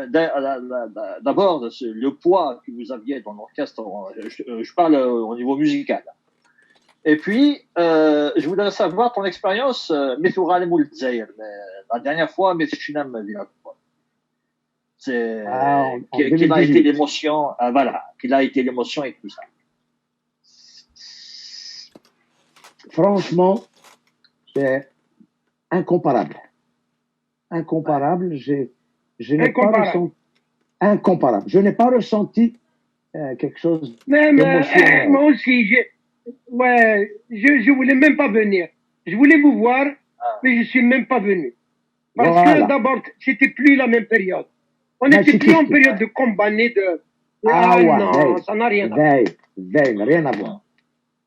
d'abord, le poids que vous aviez dans l'orchestre, je parle au niveau musical. Et puis, je voudrais savoir ton expérience, la dernière fois, mais c'est quelle a été l'émotion, voilà, quelle a été l'émotion et tout ça. Franchement, c'est incomparable. Incomparable. Je n'ai pas ressenti. Incomparable. Je n'ai pas ressenti quelque chose d'émotionnel. Moi aussi, je voulais même pas venir. Je voulais vous voir, mais je suis même pas venu. Parce que d'abord, c'était plus la même période. On n'était plus en période de combat, non, ça n'a rien à voir. Rien à voir.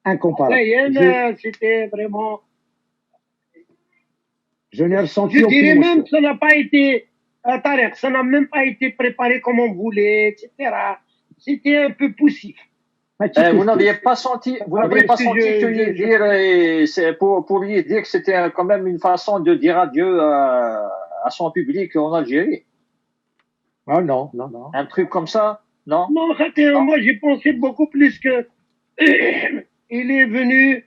Incomparable. C'était vraiment... Je n'ai ressenti je dirais même que ça n'a pas été... ça n'a même pas été préparé comme on voulait, etc. C'était un peu poussif. Vous n'aviez pas senti que lui dire, c'est pour lui dire que c'était quand même une façon de dire adieu à son public en Algérie. Ah non. Un truc comme ça, non? Non, moi j'ai pensé beaucoup plus que il est venu,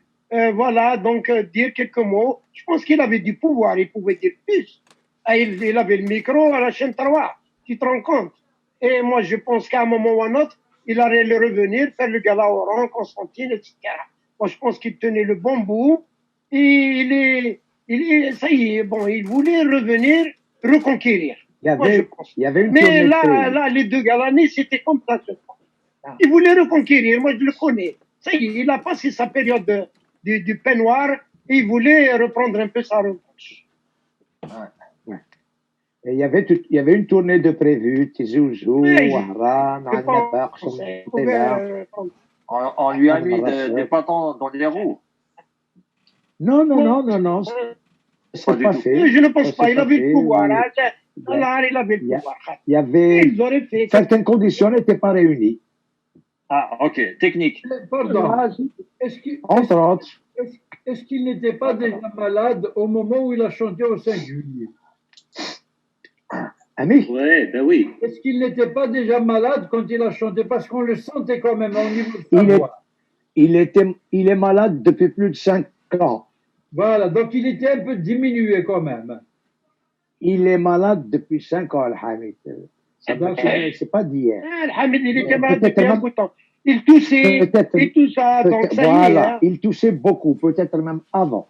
voilà, donc dire quelques mots. Je pense qu'il avait du pouvoir, il pouvait dire plus. Il avait le micro à la chaîne 3, tu te rends compte? Et moi je pense qu'à un moment ou à un autre, il allait le revenir, faire le gala au rang, Constantine, etc. Moi, je pense qu'il tenait le bon bout. Et ça y est, bon, il voulait revenir, reconquérir. Il y avait une mais là, les deux galanés, c'était comme ça. Il voulait reconquérir, moi je le connais. Ça y est, il a passé sa période du peignoir et il voulait reprendre un peu sa revanche. Et il y avait une tournée de prévue, Tizouzou, Wahran, on lui a mis des bâtons dans les roues. Non. C'est pas fait. Je ne pense pas, il avait le pouvoir. Il avait le pouvoir. Il y avait certaines conditions n'étaient pas réunies. Ah, ok, technique. Pardon. Entre autres. Est-ce qu'il n'était pas déjà malade au moment où il a chanté au 5 juillet? Ami? Oui, ben oui. Est-ce qu'il n'était pas déjà malade quand il a chanté? Parce qu'on le sentait quand même au niveau de sa voix. Il est malade depuis plus de 5 ans. Voilà, donc il était un peu diminué quand même. Il est malade depuis 5 ans, Al-Hamid. C'est pas d'hier. Al-Hamid, il était malade depuis un bout de temps. Il toussait et tout ça, donc ça y est. Hein. Il toussait beaucoup, peut-être même avant.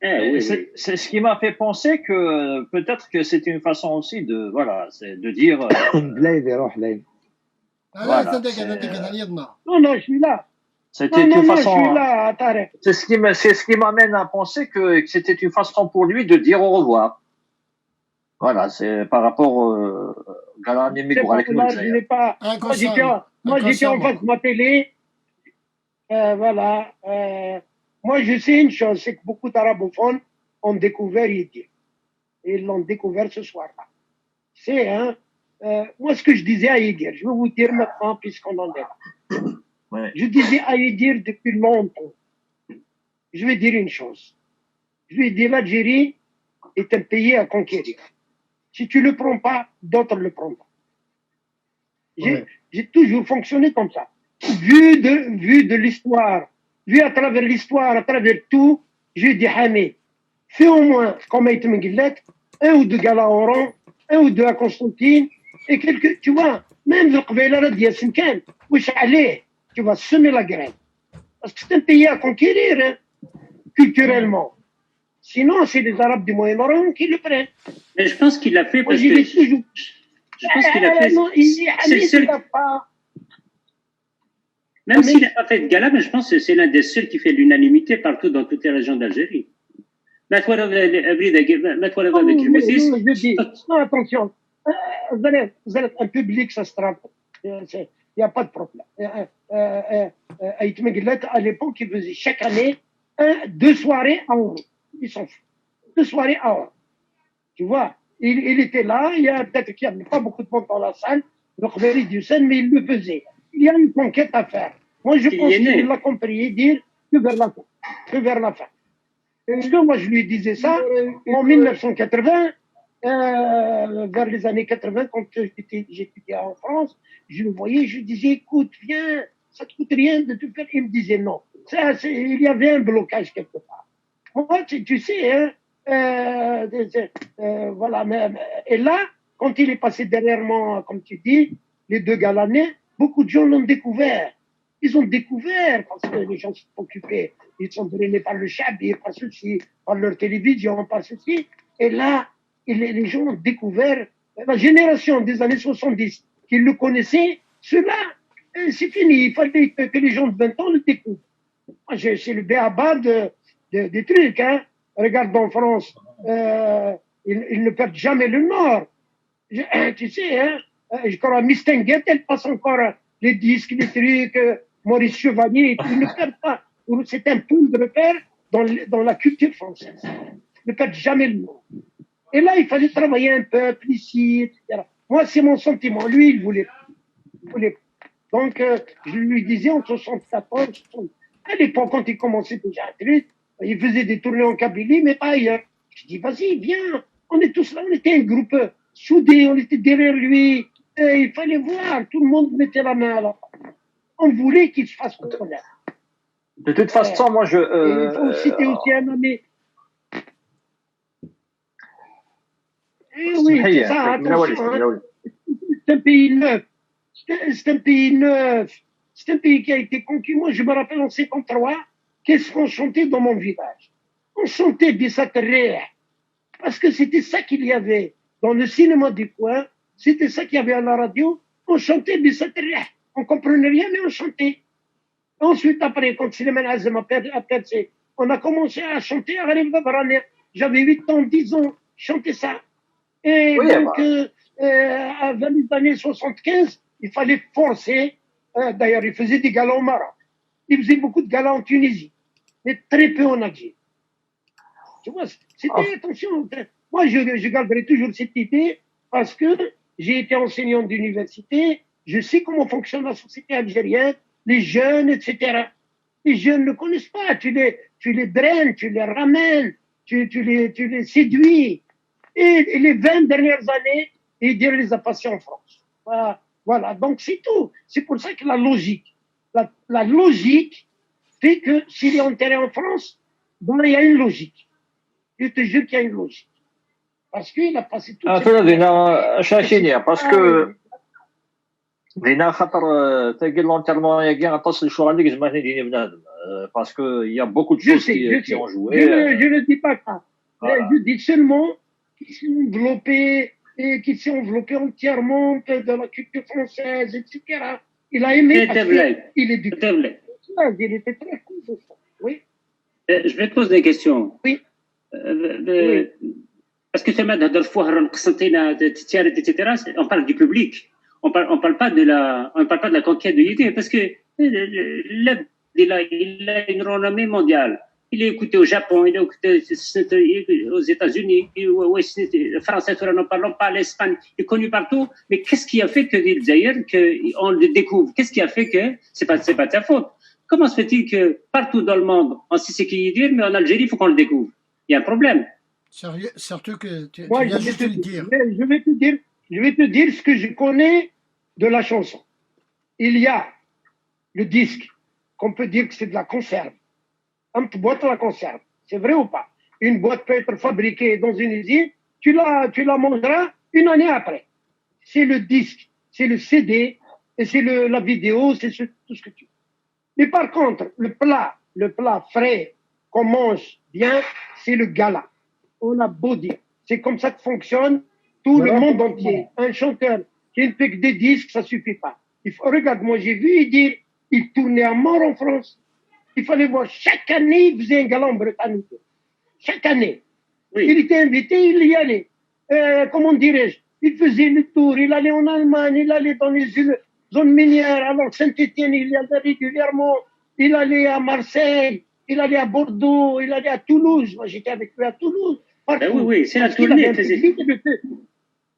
Oui. C'est ce qui m'a fait penser que peut-être que c'était une façon aussi de dire. Non, je suis là. C'était une façon. Je suis là, c'est ce qui m'amène à penser que c'était une façon pour lui de dire au revoir. Voilà, c'est par rapport au Galani Migour avec nous. Moi, j'étais en face de ma télé. Voilà. Moi, je sais une chose, c'est que beaucoup d'arabophones ont découvert Yedir. Ils l'ont découvert ce soir-là. C'est, moi, ce que je disais à Yedir, je vais vous dire maintenant, puisqu'on en est là. Ouais. Je disais à Yedir depuis longtemps. Je vais dire une chose. Je lui ai dit, l'Algérie est un pays à conquérir. Si tu le prends pas, d'autres le prendront. J'ai toujours fonctionné comme ça. Vu de l'histoire, vu à travers l'histoire, à travers tout, j'ai dit, Hamid, fais au moins, comme a été Mengillet, un ou deux galas au rang, un ou deux à Constantine, et quelques, tu vois, même le Qbayla de Yassine Khan, wesh allez, tu vas semer la graine. Parce que c'est un pays à conquérir, hein, culturellement. Sinon, c'est les Arabes du Moyen-Orient qui le prennent. Mais je pense qu'il l'a fait parce que... Je pense qu'il a fait... Non, c'est le seul... Même s'il n'a pas fait de gala, mais je pense que c'est l'un des seuls qui fait l'unanimité partout dans toutes les régions d'Algérie. Non, attention. Vous êtes un public, ça se trompe. Il n'y a pas de problème. Aït Megillet, à l'époque, il faisait chaque année 2 soirées à Ouro. Ils s'en foutent. 2 soirées à Ouro. Tu vois, il était là, il y a peut-être qu'il n'y avait pas beaucoup de monde dans la salle, le Khberi du Sen, mais il le faisait. Il y a une conquête à faire. Moi, je pense qu'il l'a compris, dire que vers la fin. Parce que moi, je lui disais ça, en 1980, vers les années 80, quand j'étudiais en France, je le voyais, je disais, écoute, viens, ça te coûte rien de te faire. Il me disait non. Il y avait un blocage quelque part. Moi, tu sais, hein, voilà. Et là, quand il est passé derrière moi, comme tu dis, les deux Galanais, beaucoup de gens l'ont découvert. Ils ont découvert parce que les gens sont occupés. Ils sont drainés par le chabir, par ceci, par leur télévision, par ceci. Et là, les gens ont découvert la génération des années 70 qui le connaissaient. Cela, c'est fini. Il fallait que les gens de 20 ans le découvrent. C'est le béaba des trucs. Hein. Regarde en France, ils ne perdent jamais le Nord. Tu sais, hein, je crois à Mistinguet, elle passe encore les disques, les trucs, Maurice Chevalier, ils ne perdent pas. C'est un point de repère dans la culture française. Ils ne perdent jamais le Nord. Et là, il fallait travailler un peuple ici, etc. Moi, c'est mon sentiment. Lui, il voulait. Donc, je lui disais en 74, à l'époque, quand il commençait déjà un truc, il faisait des tournées en Kabylie, mais pas ailleurs. Je dis, vas-y, viens. On est tous là, on était un groupe soudé, on était derrière lui. Et il fallait voir, tout le monde mettait la main à la pâte. On voulait qu'il se fasse connaître. De toute façon, moi, il faut citer aussi un ami. Eh oui, c'est ça, attention. Hein. C'est un pays neuf. C'est un pays neuf. C'est un pays qui a été conquis. Moi, je me rappelle en 53, qu'est-ce qu'on chantait dans mon village? On chantait Bissat Reh. Parce que c'était ça qu'il y avait dans le cinéma du coin. C'était ça qu'il y avait à la radio. On chantait Bissat Reh. On comprenait rien, mais on chantait. Ensuite, après, quand Suleiman Azem a percé, on a commencé à chanter à Arif Dabrane. J'avais 8 ans, 10 ans, je chantais ça. Et oui, donc, avant les années 75, il fallait forcer. D'ailleurs, il faisait des galas au Maroc. Il faisait beaucoup de galas en Tunisie, mais très peu en Algérie. Tu vois, c'était, attention, moi, je garderai toujours cette idée parce que j'ai été enseignant d'université, je sais comment fonctionne la société algérienne, les jeunes, etc. Les jeunes ne connaissent pas, tu les draines, tu les ramènes, tu les séduis. Et les 20 dernières années, il les a passées en France. Voilà, donc c'est tout. C'est pour ça que la logique fait que s'il est enterré en France, ben, il y a une logique. Je te jure qu'il y a une logique. Parce qu'il a passé toute cette vie. Parce que لينا خاطر تلقى l'enterrement يا كاع غتصل الشهور اللي زعما ديني بنادم parce que il y a beaucoup de choses qui ont joué. Je ne dis pas ça. Voilà. Je dis seulement qu'ils s'est enveloppé entièrement de la culture française, etc. Il a aimé parce qu'il est du il était très cool de ça. Oui. Je vais te poser des questions. Oui. Parce que on parle du public. On parle pas de la conquête de l'idée, parce que il a une renommée mondiale. Il est écouté au Japon, il est écouté aux États-Unis, le français, n'en parlons pas, l'Espagne, il est connu partout. Mais qu'est-ce qui a fait que d'ailleurs qu'on le découvre? Qu'est-ce qui a fait que c'est pas de sa faute? Comment se fait-il que partout dans le monde, on sait ce qu'il dit, mais en Algérie, il faut qu'on le découvre? Il y a un problème. Sérieux, surtout que tu viens juste de le dire. Je vais te dire ce que je connais de la chanson. Il y a le disque, qu'on peut dire que c'est de la conserve. Une boîte à la conserve. C'est vrai ou pas? Une boîte peut être fabriquée dans une usine, tu la mangeras une année après. C'est le disque, c'est le CD, et c'est la vidéo, c'est tout ce que tu veux. Mais par contre, le plat frais qu'on mange bien, c'est le gala. On a beau dire. C'est comme ça que fonctionne tout le monde entier. Un chanteur qui ne fait que des disques, ça suffit pas. Regarde, moi j'ai vu dire, il tournait à mort en France. Il fallait voir, chaque année, il faisait un gala en Bretagne. Chaque année. Oui. Il était invité, il y allait. Comment dirais-je? Il faisait le tour, il allait en Allemagne, il allait dans les zones minières. Alors Saint-Étienne, il y allait régulièrement. Il allait à Marseille, il allait à Bordeaux, il allait à Toulouse. Moi j'étais avec lui à Toulouse. Ben oui, c'est la tournée.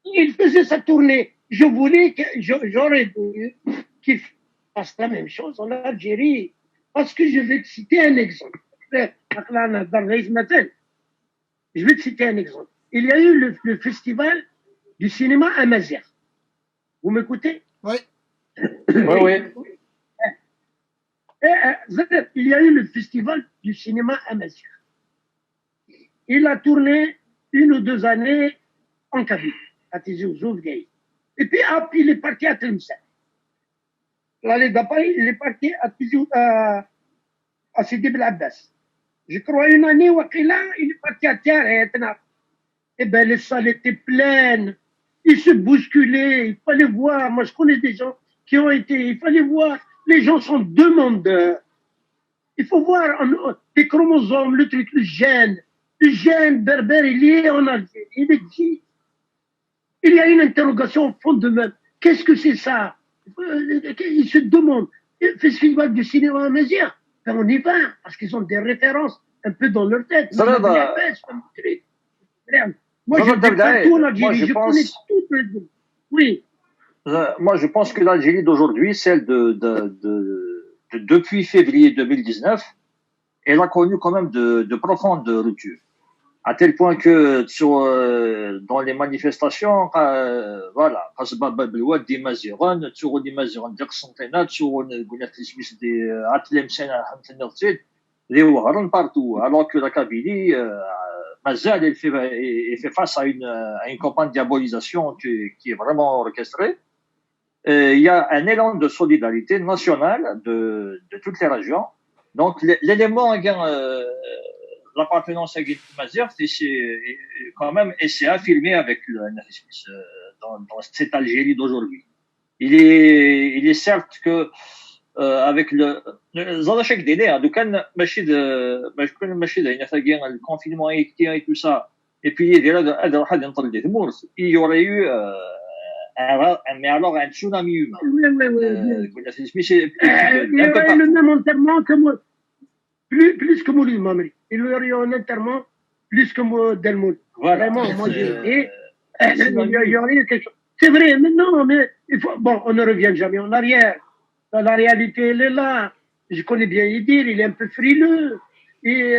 Il faisait sa tournée. J'aurais voulu qu'il fasse la même chose en Algérie. Parce que je vais te citer un exemple. Je vais te citer un exemple. il y a eu le festival du cinéma amazigh. Vous m'écoutez? Oui. Oui, oui. Il y a eu le festival du cinéma amazigh. Il a tourné 1 ou 2 années en Kabylie, à Tizi Ouzou, Gaï. Et puis, hop, il est parti à Tlemcen. L'année d'après, il est parti à Sidi Bel Abbas. Je crois une année, Wakila, il est parti à Tiaret. Eh bien, les salles étaient pleines. Ils se bousculaient. Il fallait voir. Moi, je connais des gens qui ont été. Il fallait voir. Les gens sont demandeurs. Il faut voir les chromosomes, le truc, le gène. Le gène berbère, il est en Algérie. Il existe. Il y a une interrogation au fond de même. Qu'est-ce que c'est ça? Ils se demandent. Le festival du cinéma amazigh, ben on y va, parce qu'ils ont des références un peu dans leur tête. Ça va, bah. Moi, Ça je va, ne pas David. tout en Moi, Algérie. je Je pense- connais toutes les... Oui. Moi, je pense que l'Algérie d'aujourd'hui, celle depuis février 2019, elle a connu quand même de profondes ruptures. À tel point que dans les manifestations, voilà, قصبة بالواد دي مازيغون تسوغو دي مازيغون ديال قسنطينة تسوغو قلنا في سميس دي عتلمسان حمد النغتيد دي وهران partout, alors que la Kabylie, Mazal, elle fait face à une campagne de diabolisation qui est vraiment orchestrée. Il y a un élan de solidarité nationale de toutes les régions. Donc, l'élément, l'appartenance à Mazir, c'est quand même, et c'est affirmé avec dans cette Algérie d'aujourd'hui. Il est certes que avec le chaque délai, donc le confinement et tout ça, et puis il y aurait eu mais alors un tsunami humain. Oui, oui, oui. Il y Un peu aurait le partout. même enterrement que moi. Plus que Moulid Mamri. Il y aurait eu un enterrement plus que Delmoul. Voilà. Vraiment, moi j'ai été. tsunami. Il y aurait eu quelque chose. C'est vrai, mais non, mais il faut... Bon, on ne revient jamais en arrière. La réalité, elle est là. Je connais bien Idir, il est un peu frileux. Et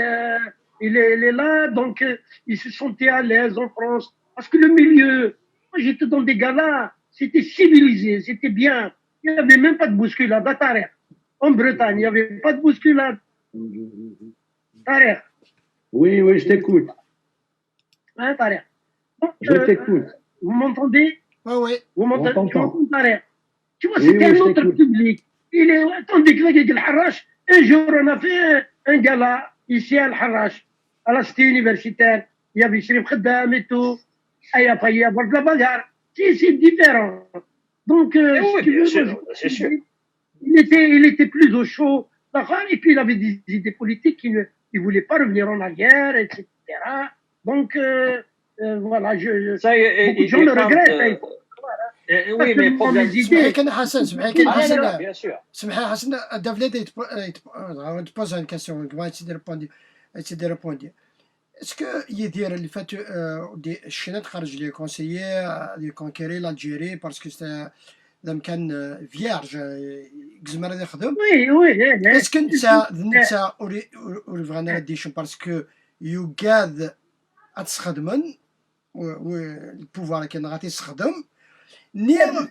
il est là, donc il se sentait à l'aise en France. Parce que le milieu, moi j'étais dans des galas, c'était civilisé, c'était bien. Il n'y avait même pas de bousculade à Tarer. En Bretagne, il n'y avait pas de bousculade. Tarer. Oui, oui, je t'écoute. Hein, Tarer. Donc, Je t'écoute. vous m'entendez? Oui, oui. Vous m'entendez? On t'entend. Tu m'entends, Tarer? Tu vois, Oui, c'était oui, un je autre t'écoute. public. Il est, tandis que le Harrach, un jour, on a fait un gala ici à Harrach, à la cité universitaire. Il y avait Shrif Khaddam et tout. Il y a de la bagarre. C'est différent. Donc, Oui, si tu bien veux, sûr, moi, c'est sûr. il était plus au chaud. Et puis, il avait des idées politiques qui ne voulait pas revenir en arrière, etc. Donc, voilà, Ça, beaucoup de gens le regrettent. oui, mais le problème. سمحي كان حسن سمحي كان Ah, non, non, حسن bien sûr. سمحي حسن David te pose une question comment tu répondre est-ce que يدير اللي فات دي الشينات خرج لي conseiller de conquérir l'Algérie parce que c'était لما كان vierge يقزم هذا يخدم Oui, oui. est-ce que انت وريفغانا ديشن parce que يقاد اتخدمن و البوفوار كان غادي يستخدم نيم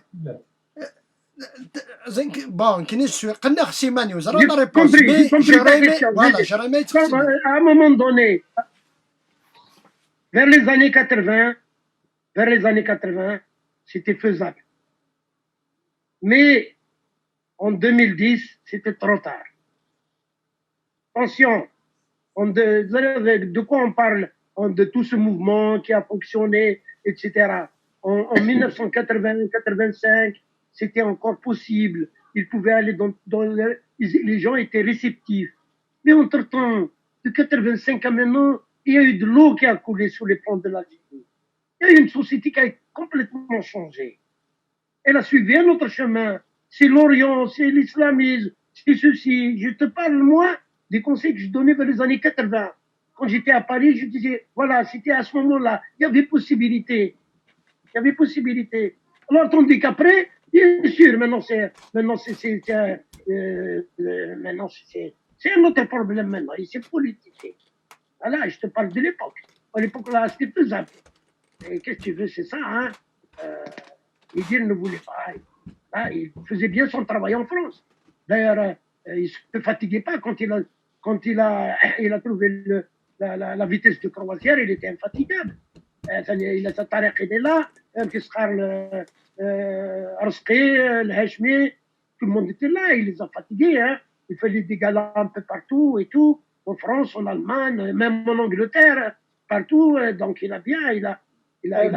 زين بون كاينش قلنا خسيماني وزرا لا ريبونس مي جيريمي فوالا جيريمي À un moment donné, vers les années 80, c'était faisable. Mais en 2010, c'était trop tard. Attention, de quoi on parle? De tout ce mouvement qui a fonctionné, etc. En 1980-85, c'était encore possible. Ils pouvaient aller les gens étaient réceptifs. Mais entre-temps, de 85 à maintenant, il y a eu de l'eau qui a coulé sous les ponts de l'Algérie. Il y a eu une société qui a complètement changé. Elle a suivi un autre chemin. C'est l'Orient, c'est l'islamisme, c'est ceci. Je te parle, moi, des conseils que je donnais vers les années 80. Quand j'étais à Paris, je disais, voilà, c'était à ce moment-là. Il y avait possibilité. Il y avait possibilité. Alors, tandis qu'après, bien sûr, maintenant, c'est un autre problème maintenant. Et c'est politique. Voilà, je te parle de l'époque. À l'époque, là, c'était faisable. Et qu'est-ce que tu veux, c'est ça, hein. Idir ne voulait pas. Hein, il faisait bien son travail en France. D'ailleurs, il ne se fatiguait pas il a trouvé la vitesse de croisière, il était infatigable. Il a sa tariq, il est là, Arské, le Hachmi, tout le monde était là, il les a fatigués. Hein. Il fallait des galas un peu partout et tout, en France, en Allemagne, même en Angleterre, partout. Donc il a bien, il a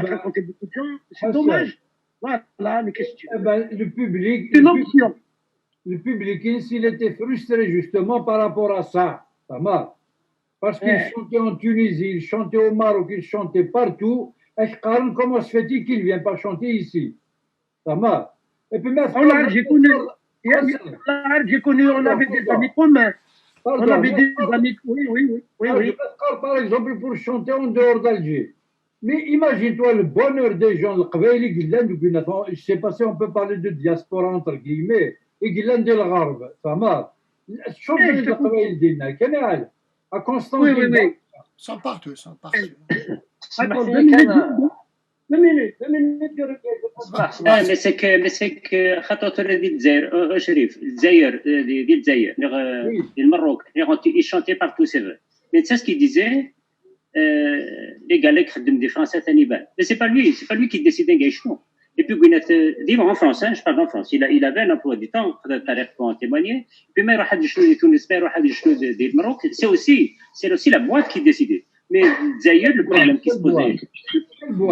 fréquenté beaucoup de gens. C'est dommage. Voilà, mais qu'est-ce que tu veux? Le public, s'il était frustré justement par rapport à ça, ça marche. Parce qu'il chantait en Tunisie, il chantait au Maroc, il chantait partout. Et comment se fait-il qu'il ne vient pas chanter ici? Ça marche. Et puis maintenant, j'ai connu, on avait des amis communs. On avait des amis, oui. Par exemple, pour chanter en dehors d'Alger. Mais imagine-toi le bonheur des gens, le Qbaili, je sais pas si on peut parler de diaspora entre guillemets, et Guylaine de l'Arab, ça marche. Chanter le Qbaili d'Ina, Canal, à Constantine. Oui. Sont partout. Attends, 2 minutes. mais c'est que خطوة ديال الجزائر شريف الجزائر ديال الجزائر ديال المروك ils chantaient partout c'est vrai mais c'est ce qu'il disait les gars qui خدم des français ثاني بان mais c'est pas lui qui décidait نعيشوا et puis en France hein, je parle en France il avait un emploi du temps خد التاريخ pour en témoigner puis ما يروح يشنو لتونس ما يروح يشنو ديال المروك c'est aussi la boîte qui décidait mais Zaïre, le problème qui se posait,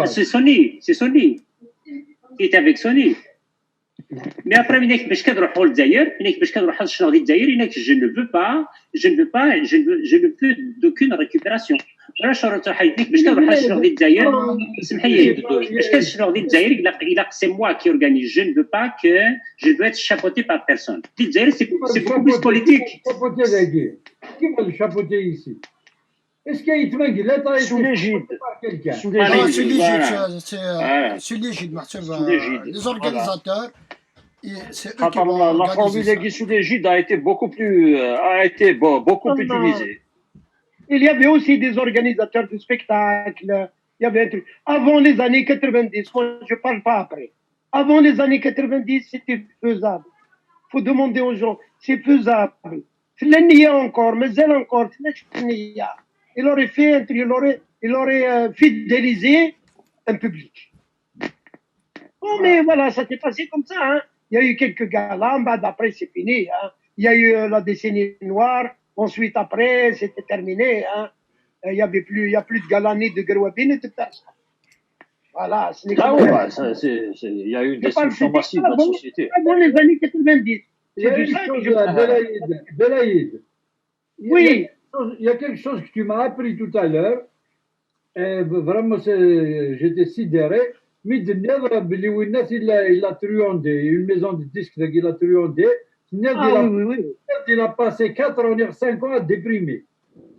c'est Sony. Il était avec Sony. Mais après, il y a des gens qui ont Zaïre, il y a des gens qui ont changé de Zaïre, il y a je ne veux d'aucune récupération. Alors, je suis c'est moi qui organise, je ne veux pas que je dois être chapeauté par personne. Zaïre, c'est beaucoup plus politique. Qui va le chapeauter ici? Est-ce qu'il y a été sous l'égide les organisateurs, c'est eux qui la formule sous l'égide a été beaucoup plus utilisée. Il y avait aussi des organisateurs de spectacles. Il y avait un truc. Avant les années 90, moi je ne parle pas après. Avant les années 90, c'était faisable. Il faut demander aux gens, c'est faisable. Il y a encore, mais elle encore, il aurait fait, il aurait fidélisé un public. Oh, mais voilà, ça s'est passé comme ça. Hein. Il y a eu quelques galas, après c'est fini. Hein. Il y a eu la décennie noire, ensuite après c'était terminé. Hein. Il y a plus de galas ni de Grouabine et de personne. Voilà, ce n'est pas il y a eu une destruction massive de la société. Avant les années 90. C'est de ça que je parle. Belaïd. Oui. Il y a quelque chose que tu m'as appris tout à l'heure. Vraiment, j'étais sidéré. Mais il a truandé. Une maison de disques, il a truandé. Il a passé 4 ans, 5 ans à déprimer.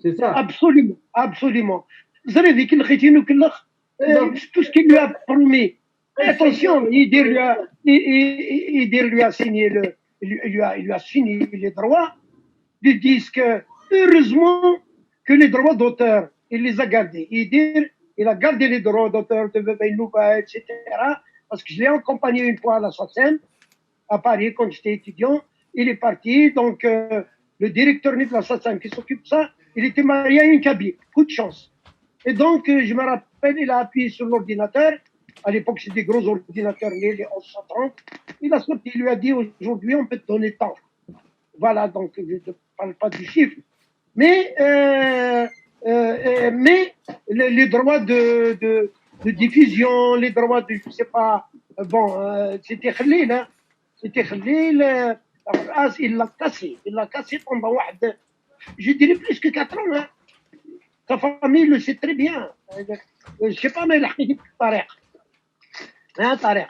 C'est ça? Absolument. Vous avez vu qu'il tout ce qu'il lui a promis. Attention, il lui a signé les droits du disque. Heureusement que les droits d'auteur, il les a gardés. Il a gardé les droits d'auteur de Bebeinouba, etc. Parce que je l'ai accompagné une fois à la SOCEM, à Paris, quand j'étais étudiant. Il est parti, donc le directeur de la SOCEM qui s'occupe de ça, il était marié à une cabine. Coup de chance. Et donc, je me rappelle, il a appuyé sur l'ordinateur. À l'époque, c'était des gros ordinateurs, les 1130. Il a sorti, il lui a dit, aujourd'hui, on peut te donner tant. Voilà, donc je ne parle pas du chiffre. Mais les droits de diffusion, les droits de, je ne sais pas, c'était Khalil, hein. C'était Khalil, il l'a cassé pendant, je dirais plus que 4 ans. Hein. Sa famille le sait très bien. Je ne sais pas, mais il a dit Tariq. Hein, Tariq.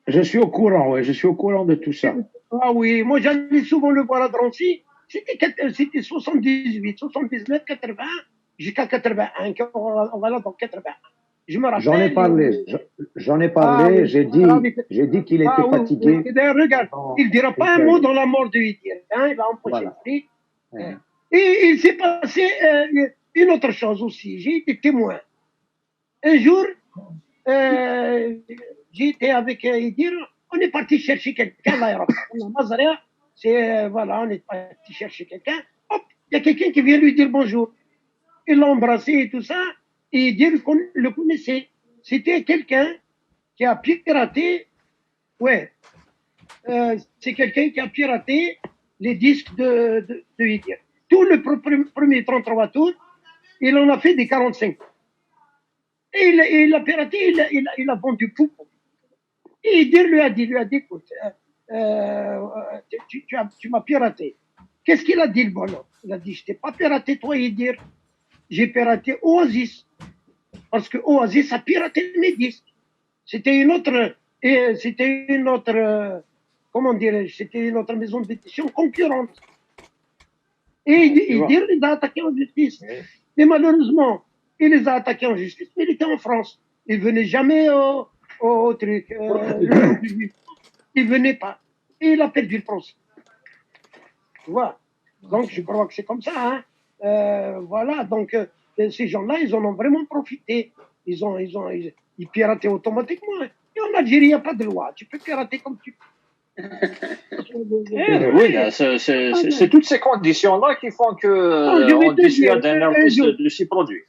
Je suis au courant, oui, je suis au courant de tout ça. Ah oui, moi j'allais souvent le voir à Drancy. C'était 78, 79, 80, jusqu'à 81. On va là dans 81. Je me rappelle. J'en ai parlé, j'ai dit qu'il était fatigué. Oui. Regarde, il ne dira pas un mot dans la mort de Hitler. Hein, il va empocher le prix. Et il s'est passé une autre chose aussi. J'ai été témoin. Un jour, j'étais avec Idir, on est parti chercher quelqu'un à l'aéroport. On a Mazaria, voilà, on est parti chercher quelqu'un. Hop, il y a quelqu'un qui vient lui dire bonjour. Il l'a embrassé et tout ça, et Idir le connaissait. C'était quelqu'un qui a piraté, ouais, c'est quelqu'un qui a piraté les disques de Idir. Tout le premier 33 tours, il en a fait des 45. Et il a piraté, il a vendu tout. Et Idir lui a dit, écoute, tu m'as piraté. Qu'est-ce qu'il a dit le bonhomme? Il a dit, je t'ai pas piraté toi, Idir. J'ai piraté Oasis. Parce que Oasis a piraté mes disques. C'était une autre, comment dirais-je, c'était une autre maison d'édition concurrente. Et Idir les a attaqués en justice. Mais malheureusement, il les a attaqués en justice, mais il était en France. Il venait jamais au truc. Il venait pas. Et il a perdu le procès. Tu vois. Donc, je crois que c'est comme ça. Hein. Voilà. Donc, ces gens-là, ils en ont vraiment profité. Ils pirataient automatiquement. Et en Algérie, il n'y a pas de loi. Tu peux pirater comme tu veux. Oui, c'est toutes ces conditions-là qui font qu'on dissuade un artiste de s'y produire.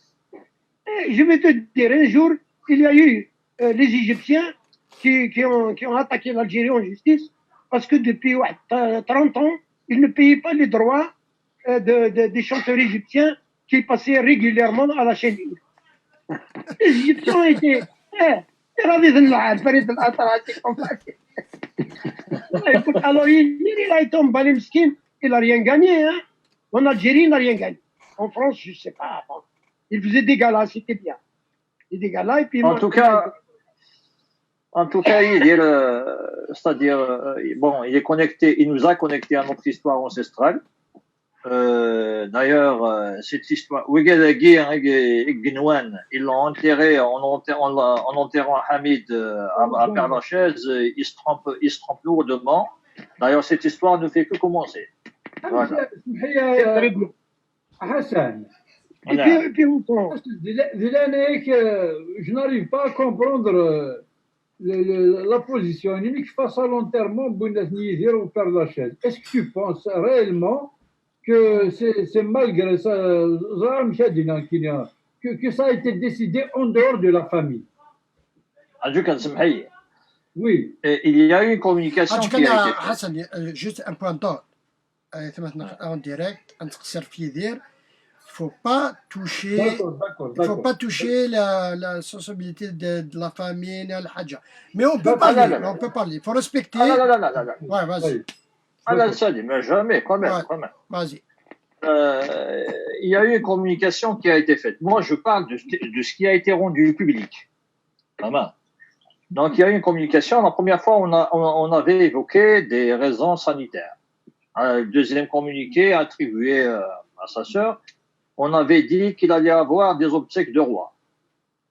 Je vais te dire, un jour, il y a eu les Égyptiens qui ont attaqué l'Algérie en justice parce que depuis 30 ans, ils ne payaient pas les droits des chanteurs égyptiens qui passaient régulièrement à la chaîne. Les Égyptiens étaient... Alors, il a été emballé, mesquin, il n'a rien gagné. Hein. En Algérie, il n'a rien gagné. En France, je ne sais pas. Bon. Il faisait des galas, c'était bien. Des galas, et puis en tout cas, c'est-à-dire, bon, il est connecté, il nous a connecté à notre histoire ancestrale. D'ailleurs, cette histoire, ils l'ont enterré en enterrant Hamid à Père-Lachaise. Il se trompe lourdement. D'ailleurs, cette histoire ne fait que commencer. Voilà. Hassan, et puis je n'arrive pas à comprendre la position unique face à l'enterrement au Père-Lachaise. Est-ce que tu penses réellement que c'est malgré ça que ça a été décidé en dehors de la famille? Oui. Et il y a eu une communication qui a été faite. Hassan, juste un point d'ordre. En direct, il ne faut pas toucher, pas toucher la sensibilité de la famille, mais on peut parler, il faut respecter. Ouais, vas-y. Mais jamais, quand même. Vas-y. Il y a eu une communication qui a été faite. Moi, je parle de ce qui a été rendu public. Donc, il y a eu une communication. La première fois, on avait évoqué des raisons sanitaires. Le deuxième communiqué attribué à sa sœur, on avait dit qu'il allait avoir des obsèques de roi.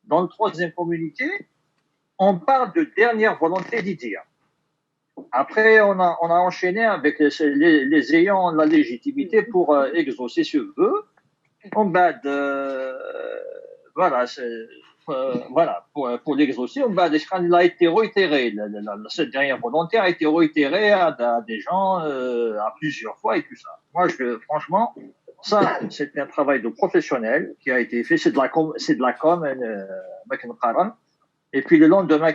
Dans le troisième communiqué, on parle de dernière volonté d'Idir. Après, on a enchaîné avec les ayants la légitimité pour exaucer ce vœu. Voilà, pour l'exaucer, il a été réitéré. Cette dernière volonté a été réitérée à des gens à plusieurs fois et tout ça. Moi, franchement, ça, c'est un travail de professionnel qui a été fait. C'est de la com. Et puis le lendemain,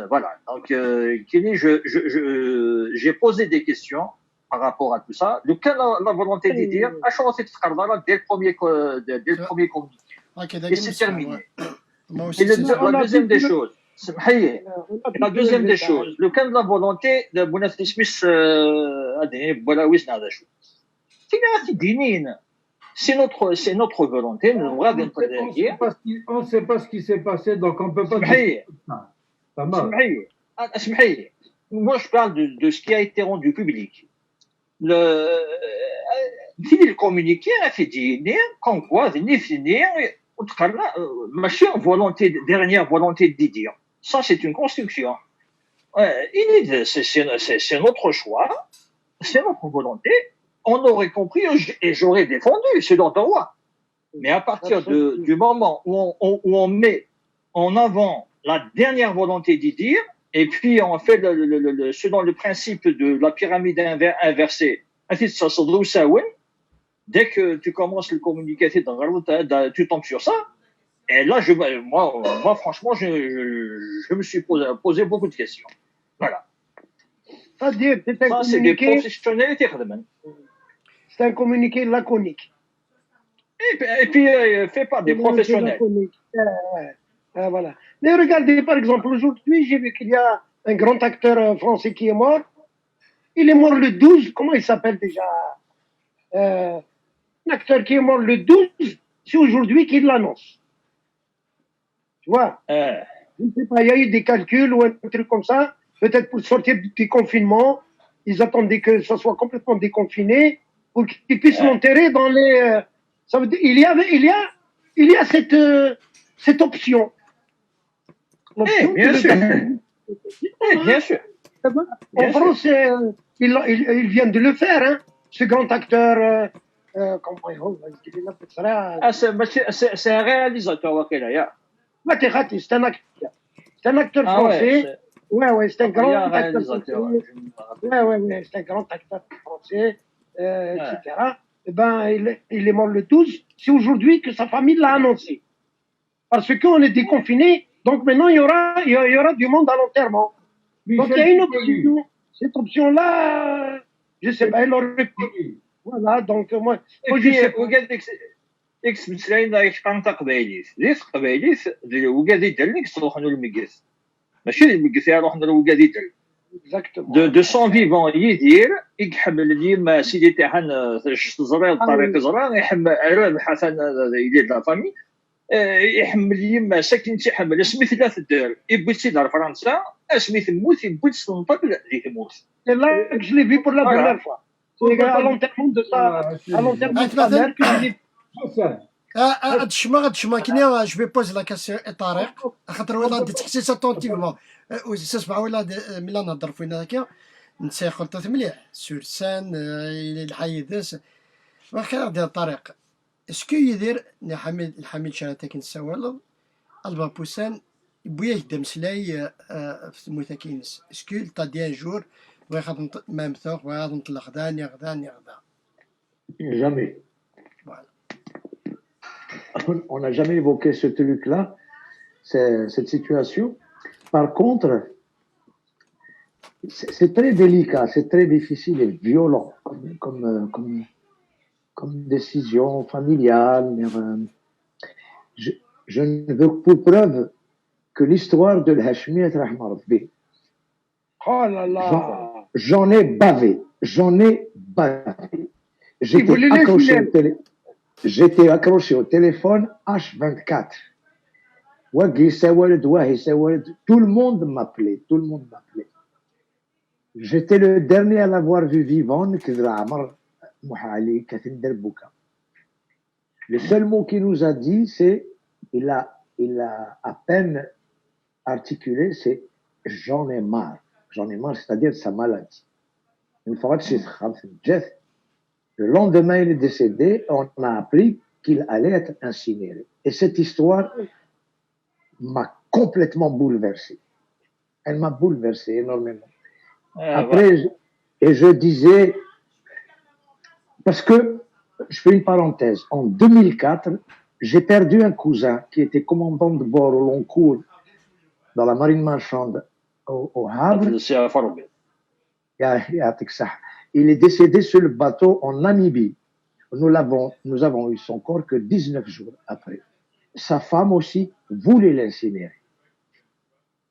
voilà. Donc, j'ai posé des questions par rapport à tout ça. Donc, la volonté de dire, a changé de faire dès le premier communiqué. Et c'est terminé. Et la deuxième des choses, le cas de la volonté de Bounafri Smith, c'est notre volonté. On ne sait pas ce qui s'est passé, donc on ne peut pas dire ça. Moi, je parle de ce qui a été rendu public. Le communiqué a fait dire, comme quoi, dernière volonté de dire. Ça, c'est une construction. C'est notre choix, c'est notre volonté. On aurait compris et j'aurais défendu, c'est notre droit. Mais à partir Absolument. du moment où on met en avant la dernière volonté d'y dire, et puis on fait selon le principe de la pyramide inversée, dès que tu commences le communiquer, tu tombes sur ça. Et là, moi franchement, je me suis posé beaucoup de questions. Voilà. C'est-à-dire, Ça, c'est des professionnels qui خدمن. c'est un communiqué laconique. Et puis fait par des professionnels. Laconique. Voilà. Mais regardez, par exemple, aujourd'hui, j'ai vu qu'il y a un grand acteur français qui est mort. Il est mort le 12. Comment il s'appelle déjà? Un acteur qui est mort le 12, c'est aujourd'hui qu'il l'annonce. Tu vois? Je ne sais pas, il y a eu des calculs ou un truc comme ça. Peut-être pour sortir du confinement, ils attendaient que ça soit complètement déconfiné pour qu'ils puissent l'enterrer dans les. Ça veut dire, il y a cette option. Bien sûr. Bien sûr. En France, ils viennent de le faire, hein. Ce grand acteur. Comment il appelle ça? C'est un réalisateur, C'est un acteur. C'est un acteur français. Ouais, c'est un grand acteur français. Ouais, c'est un grand acteur français, etc. Eh ben, il est mort le 12. C'est aujourd'hui que sa famille l'a annoncé. Parce qu'on est déconfiné, donc maintenant il y aura du monde à l'enterrement. Donc il y a une option. Cette option-là, je sais pas, elle aurait pu. Voilà, donc moi je sais pas. اكس بتسلاين دا يشقان تا قبايليس ليس قبايليس وكادي دلنك صروحنا المقيس ماشي المقيس يروح للوكادي دل دو سون فيفون يدير يحمل اليوم سيدي تاعنا زرير الطريق زرا يحمل عرب حسن يدير لا فامي يحمل اليوم ساكن تيحمل سميث لا تدار يبغي تسيدار فرنسا سميث موت يبغي تنطق اللي تموت لا je l'ai vu pour la première fois à l'enterrement de sa mère que j'ai هاد الشما كاين جو بوز لا كاسيون طارق خاطر ولا تحسيس اتونتيفمون تسمع ولا ملي نهضر فينا هكا نسي خلطت مليح سور سان الحي داس واخا ديال طارق اسكو يدير الحميد شراتك نسوالو البا بوسان بويا يدم سلاي في موثاكينس اسكو تا ديان جور وياخذ مامثوخ وياخذ نطلق غداني Jamais. Voilà. On n'a jamais évoqué ce truc-là, cette situation. Par contre, c'est très délicat, c'est très difficile et violent comme décision familiale. Je ne veux pour preuve que l'histoire de l'Hashmiyat Rahma Rabbi. Oh là là. J'en ai bavé. J'étais accroché au téléphone H24. Tout le monde m'appelait. J'étais le dernier à l'avoir vu vivant. Le seul mot qu'il nous a dit, c'est, il a à peine articulé, c'est j'en ai marre. J'en ai marre, c'est-à-dire sa maladie. Une fois que c'est le lendemain, il est décédé, on a appris qu'il allait être incinéré. Et cette histoire m'a complètement bouleversé. Elle m'a bouleversé énormément. Après, et je disais, parce que, je fais une parenthèse, en 2004, j'ai perdu un cousin qui était commandant de bord au long cours dans la marine marchande au Havre. Il est décédé sur le bateau en Namibie. Nous avons eu son corps que 19 jours après. Sa femme aussi voulait l'incinérer.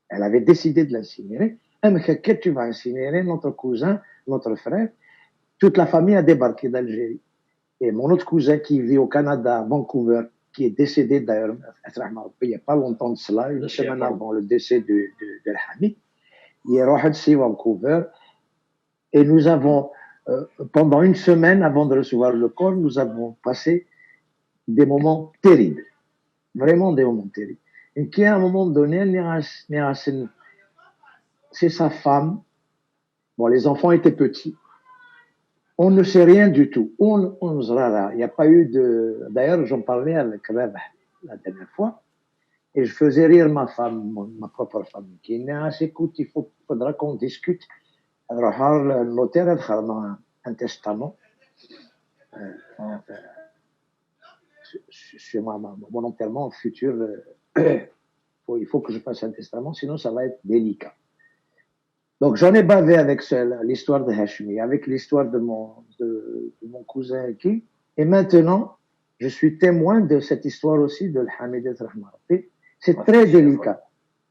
Elle avait décidé de l'incinérer. Qu'est-ce que tu vas incinérer notre cousin, notre frère? Toute la famille a débarqué d'Algérie. Et mon autre cousin qui vit au Canada, à Vancouver, qui est décédé d'ailleurs, il n'y a pas longtemps de cela, une semaine avant le décès de Hamid, il est revenu à Vancouver. Et nous avons, pendant une semaine avant de recevoir le corps, nous avons passé des moments terribles. Vraiment des moments terribles. Et qui à un moment donné, c'est sa femme. Bon, les enfants étaient petits. On ne sait rien du tout. Il n'y a pas eu de. D'ailleurs, j'en parlais avec Rabah la dernière fois, et je faisais rire ma femme, ma propre femme, qui m'a dit écoute, faudra qu'on discute. Alors, le notaire a fait un testament sur mon enterrement futur. Il faut que je fasse un testament, sinon ça va être délicat. Donc, j'en ai bavé avec l'histoire de Hashmi, avec l'histoire de mon cousin qui. Et maintenant, je suis témoin de cette histoire aussi de Hamidet Rahmarabi. C'est très délicat.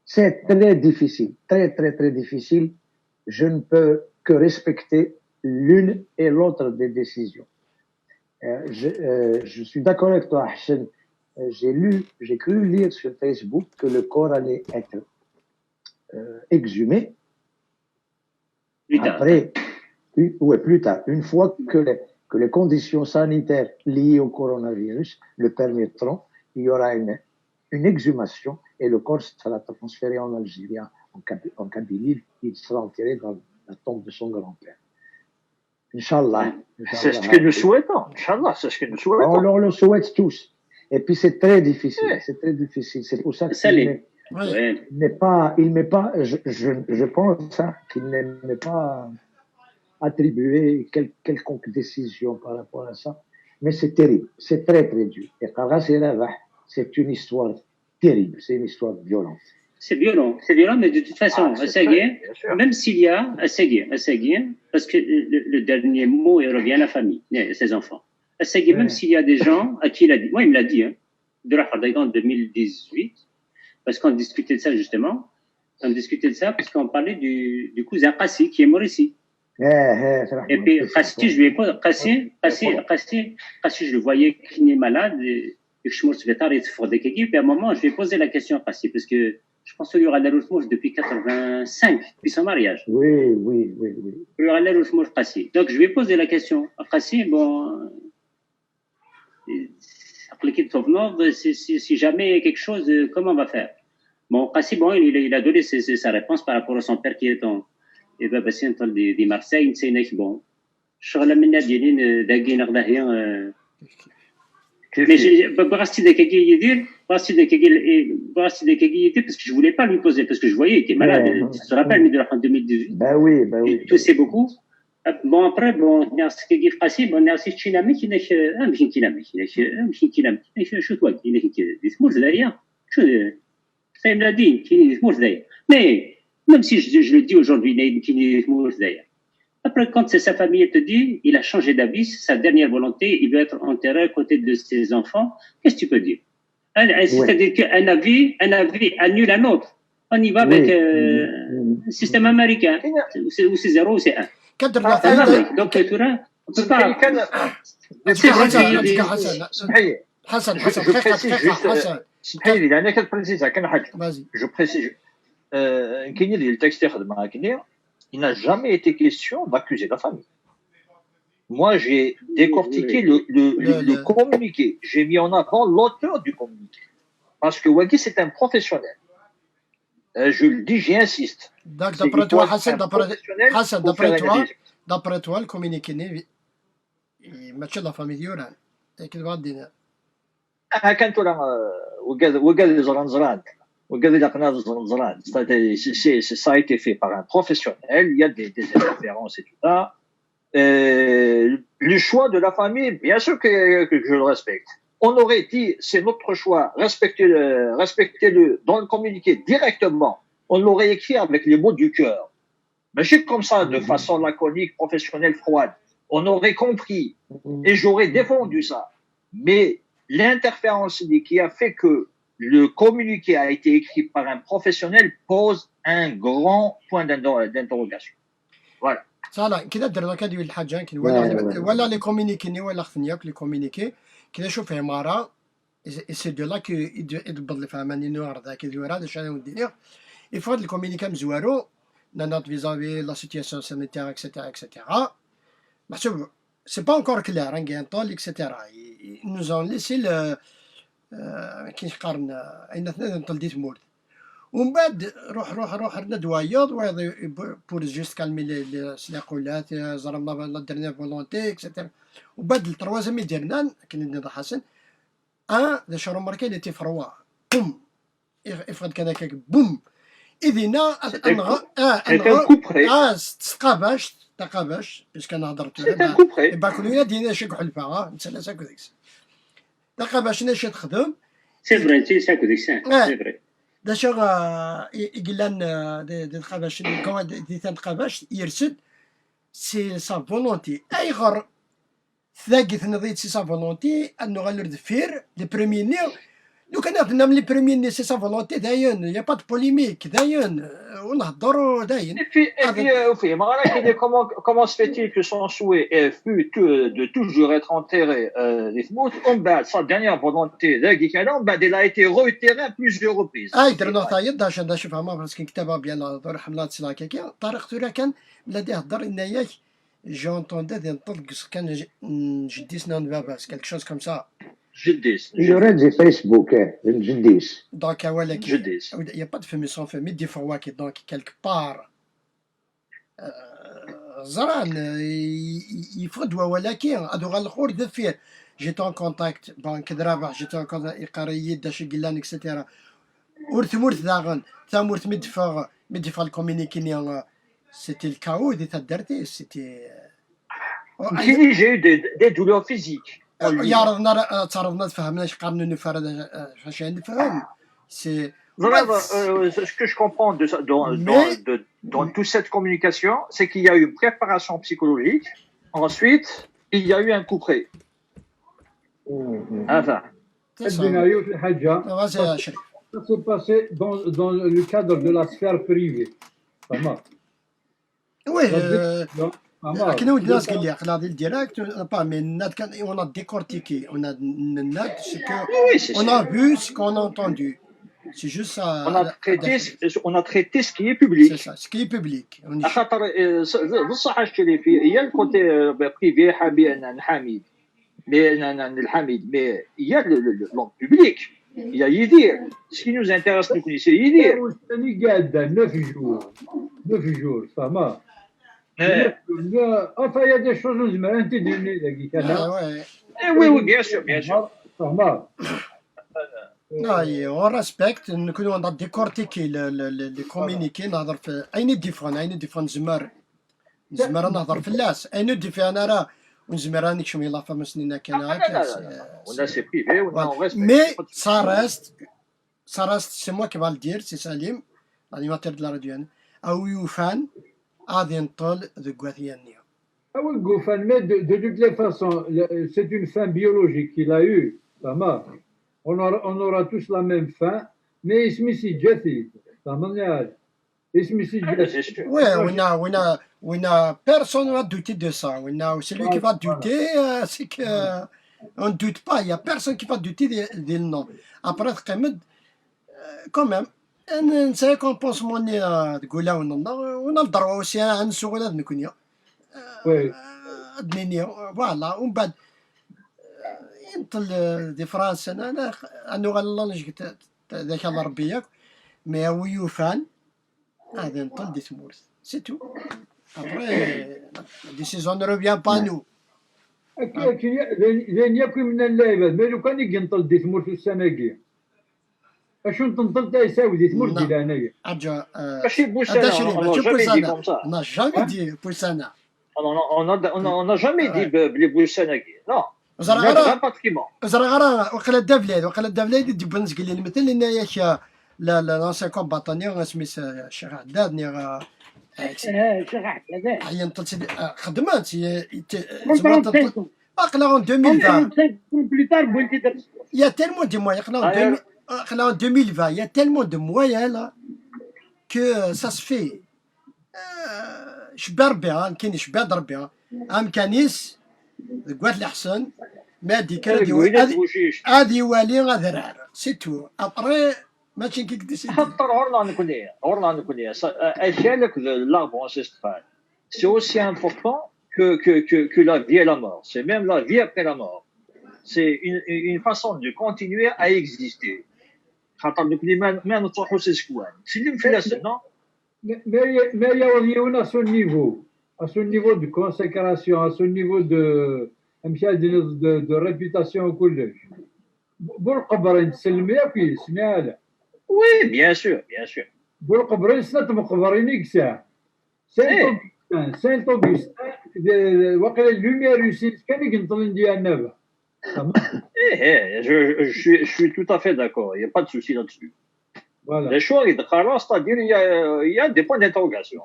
C'est très difficile. Très, très, très difficile. Je ne peux que respecter l'une et l'autre des décisions. Je suis d'accord avec toi, Hassan. J'ai cru lire sur Facebook que le corps allait être exhumé. Après, plus tard, une fois que les conditions sanitaires liées au coronavirus le permettront, il y aura une exhumation et le corps sera transféré en Algérie, en Kabylie. Il sera enterré dans la tombe de son grand-père. Inch'Allah. C'est ce que nous souhaitons. Inch'Allah, c'est ce que nous souhaitons. On le souhaite tous. Et puis c'est très difficile. C'est très difficile. C'est pour ça que je pense qu'il n'est pas attribué quelconque décision par rapport à ça. Mais c'est terrible. C'est très, très dur. Et c'est une histoire terrible. C'est une histoire violente. C'est violent, mais de toute façon, même s'il y a parce que le dernier mot, il revient à la famille, à ses enfants. Même s'il y a des gens à qui il a dit, moi il me l'a dit, en 2018, parce qu'on discutait de ça justement, parce qu'on parlait du cousin Qassi qui est mort ici. Et puis Qassi, je lui ai posé, Qassi, je le voyais qu'il est malade, et je me suis dit, puis à un moment, je lui ai posé la question à Qassi, parce que je pense qu'il y aura de l'Ousmouche depuis 85, depuis son mariage. Oui. Il y aura de l'Ousmouche Qassi. Donc, je lui ai posé la question à Qassi, si jamais quelque chose, comment on va faire? Bon, Qassi, il a donné sa réponse par rapport à son père qui est en de Marseille, c'est bon. Je suis là, mais parce que je voulais pas lui poser, parce que je voyais qu'il était malade. Tu te rappelles, en 2018. Ben oui. Il toussait beaucoup. Bon, après, il y a ce qui est facile, il y a ce qui est un ça me l'a dit, mais même si je le dis aujourd'hui, après, quand c'est sa famille, elle te dit, il a changé d'avis, sa dernière volonté, il veut être enterré à côté de ses enfants. Qu'est-ce que tu peux dire? C'est-à-dire qu'un avis annule un autre. On y va avec un système américain. Ou c'est 0 ou c'est 1. Donc, tu vois, on ne peut pas. Je précise. Il n'a jamais été question d'accuser la famille. Moi, j'ai décortiqué le communiqué. J'ai mis en avant l'auteur du communiqué. Parce que Wagui, c'est un professionnel. Je le dis, j'y insiste. Donc, d'après toi, Hassan, d'après toi, le communiqué, il matche la famille. Ça a été fait par un professionnel, il y a des interférences et tout ça. Le choix de la famille, bien sûr que je le respecte. On aurait dit, c'est notre choix, respectez-le dans le communiqué directement. On l'aurait écrit avec les mots du cœur. Mais c'est comme ça, de façon laconique, professionnelle, froide. On aurait compris et j'aurais défendu ça. Mais l'interférence qui a fait que le communiqué a été écrit par un professionnel pose un grand point d'interrogation. Voilà. صالح كده الدرجه ديال الحاجه كي ولا لي كومونيكي ولا خفنياك لي كومونيكي كي نشوف فيه مارا سي دو لا كي يدبر لي فهماني نوار ذاك يدير هذا شنو ندير يفرض لي كومونيكي مزوارو نوت فيزافي لا سيتياسيون سانيتير اكسيتيرا محسوب سي با انكور كلير ان غان طول اكسيتيرا nous ont laissé كي نقارن اين نطل ديت مورد ومن بعد روح ندوايض بور جيست كالمي لي سلاقولات زرمنا لا درنا فولونتي اكسيتيرا. ومن بعد التروازيام اللي درنا كان نضا حسن ذا شهر ماركي اللي تيفروا بوم افرض كان هكاك بوم اذينا تقاباش باش كنهضر باكلونا دينا شي كحلفه نتسلى ساكو ديكس تقاباش ناش تخدم سي فري تي ساكو ديك سي فري دا شغ يقلان دي تقاباش دي تقاباش يرسد سي سا فولونتي اي غير ثلاقي تنضيت سي سا فولونتي انو غالر دفير لي بريمير لو كان عندنا من لي بريمير سي سا فولونتي داين يا با دو بوليميك داين ونهضروا داين. Et puis, comment se fait-il que son souhait fut de toujours être enterré les Smooth, sa dernière volonté, elle a été réitérée à plusieurs reprises. درنا طايد داش فهمها باسكو كتابها بيان هضر حملات سلاكاكيا طارق تورا كان بلادي هضر ان ياك جونطوندي دي نطلق كان جديس نون باباس كالك شوز كوم سا جديس يورد فيسبوك جديس دونك ولكن جديس يا با دو فامي سون فامي دي فوا كي دونك كالك بار زران يفقدوا ولكن هادو غالخور دفيه جيتو ان كونتاكت بانك درابع جيتو ان كونتاكت اقاريي داش قلان اكسيتيرا ورث داغن ثامورث مدفع الكومينيكي سيتي الكاو دي تدرتي سيتي j'ai eu des douleurs physiques. يعرضنا تعرضنا تفهمناش قارن نفرد فاش نفهم سي Ce que je comprends dans toute cette communication, c'est qu'il y a eu une préparation psychologique. Ensuite, il y a eu un coup près. Enfin. الدنيا في حاجة ça s'est passé dans le cadre de la sphère privée. فهمت؟ وي كنا ولد الناس قال لي قلا ديال الديراكت با مي النات كان اون ا ديكورتيكي اون ا النات سكو اون ا فو سكو اون ا انتوندو سي جوست سا on a traité ce qui est public. سي سا سكي بوبليك خاطر بصح الشيء فيه هي الكوتي بريفي حابي ان نحامي مي هي لون بوبليك il y a يدير ce qui nous intéresse nous c'est يدير ثاني قاعده 9 jours فهمت enfin il y a des choses نزمر انت ديرني داك انا oui bien sûr فهمت اي اون ريسبكت نكونوا نهضر ديكورتيكي لي كومينيكي نهضر في اين ديفرون زمر نهضر في اللاس اين ديفرون انا راه ونزمر راني شويه لا فما سنين كان هكا ولا سي بريفي ولا مي سا ريست سي موا كي فالدير سي سليم انيماتور دو لا راديو او يوفان غادي نطول ذو كواثيانيا او يوفان مي دو توت لي فاصون سي اون فان بيولوجيك كي لا يو فهمت on aura tous la même fin mais اسمي سي جاثي فهمتني اسمي سي جاثي when a personne va douter de ça, celui qui va douter, c'est qu'on ne doute pas, il n'y a personne qui va douter du nom. Après, quand même, on sait qu'on pense qu'on est on a le droit aussi à un sourire de nous. Voilà, on bat des phrases, on aura le langage ذاك الله ربي ياك mais oui fan هذا نطل دي سمورث c'est tout. Après, la décision ne revient pas à nous. لان ياكل من اللاعبات مالو كان ينطل دي ثمور في السناكي اشو تنطل تا يساوي دي ثمور ديال هنايا ارجع ماشي بوسانا on n'a jamais dit بوسانا on n'a jamais dit بلي بوسانا non زرغرا وقال الدافليد دي بنز قال لي المثل ان ياك لا لانسيان كومباتاني سميت الشيخ عداد ني شيخ عداد ينطل خدمات اقلا 2020 il y a tellement de moyens en 2020 il y a tellement de moyens là que ça se fait شبه ربي كاين شبه ربي امكانيس قوات الاحسن ما ديك هذه والي غدرار سي تو ابري ماشي كي كدير خاطر هورنا نكوني اشياء لك l'arbre ancestral c'est aussi important que la vie et la mort c'est même la vie après la mort c'est une façon de continuer à exister خاطر دوك اللي ما نطرحوش الشكوان سيدي مفلاس non. Mais il y a aussi à son niveau de consécration, à son niveau de réputation كلش. بالقبرين تسلم ياك يسمع. Oui, bien sûr, bien sûr. بالقبرين سنة مقبرين يكسع. Saint-Augustin, وقيلا لوميروسيس كان يقنطلين ديالنا. Je suis tout à fait d'accord, il n'y a pas de souci là-dessus. Voilà. Les choix, c'est-à-dire il y a des points d'interrogation.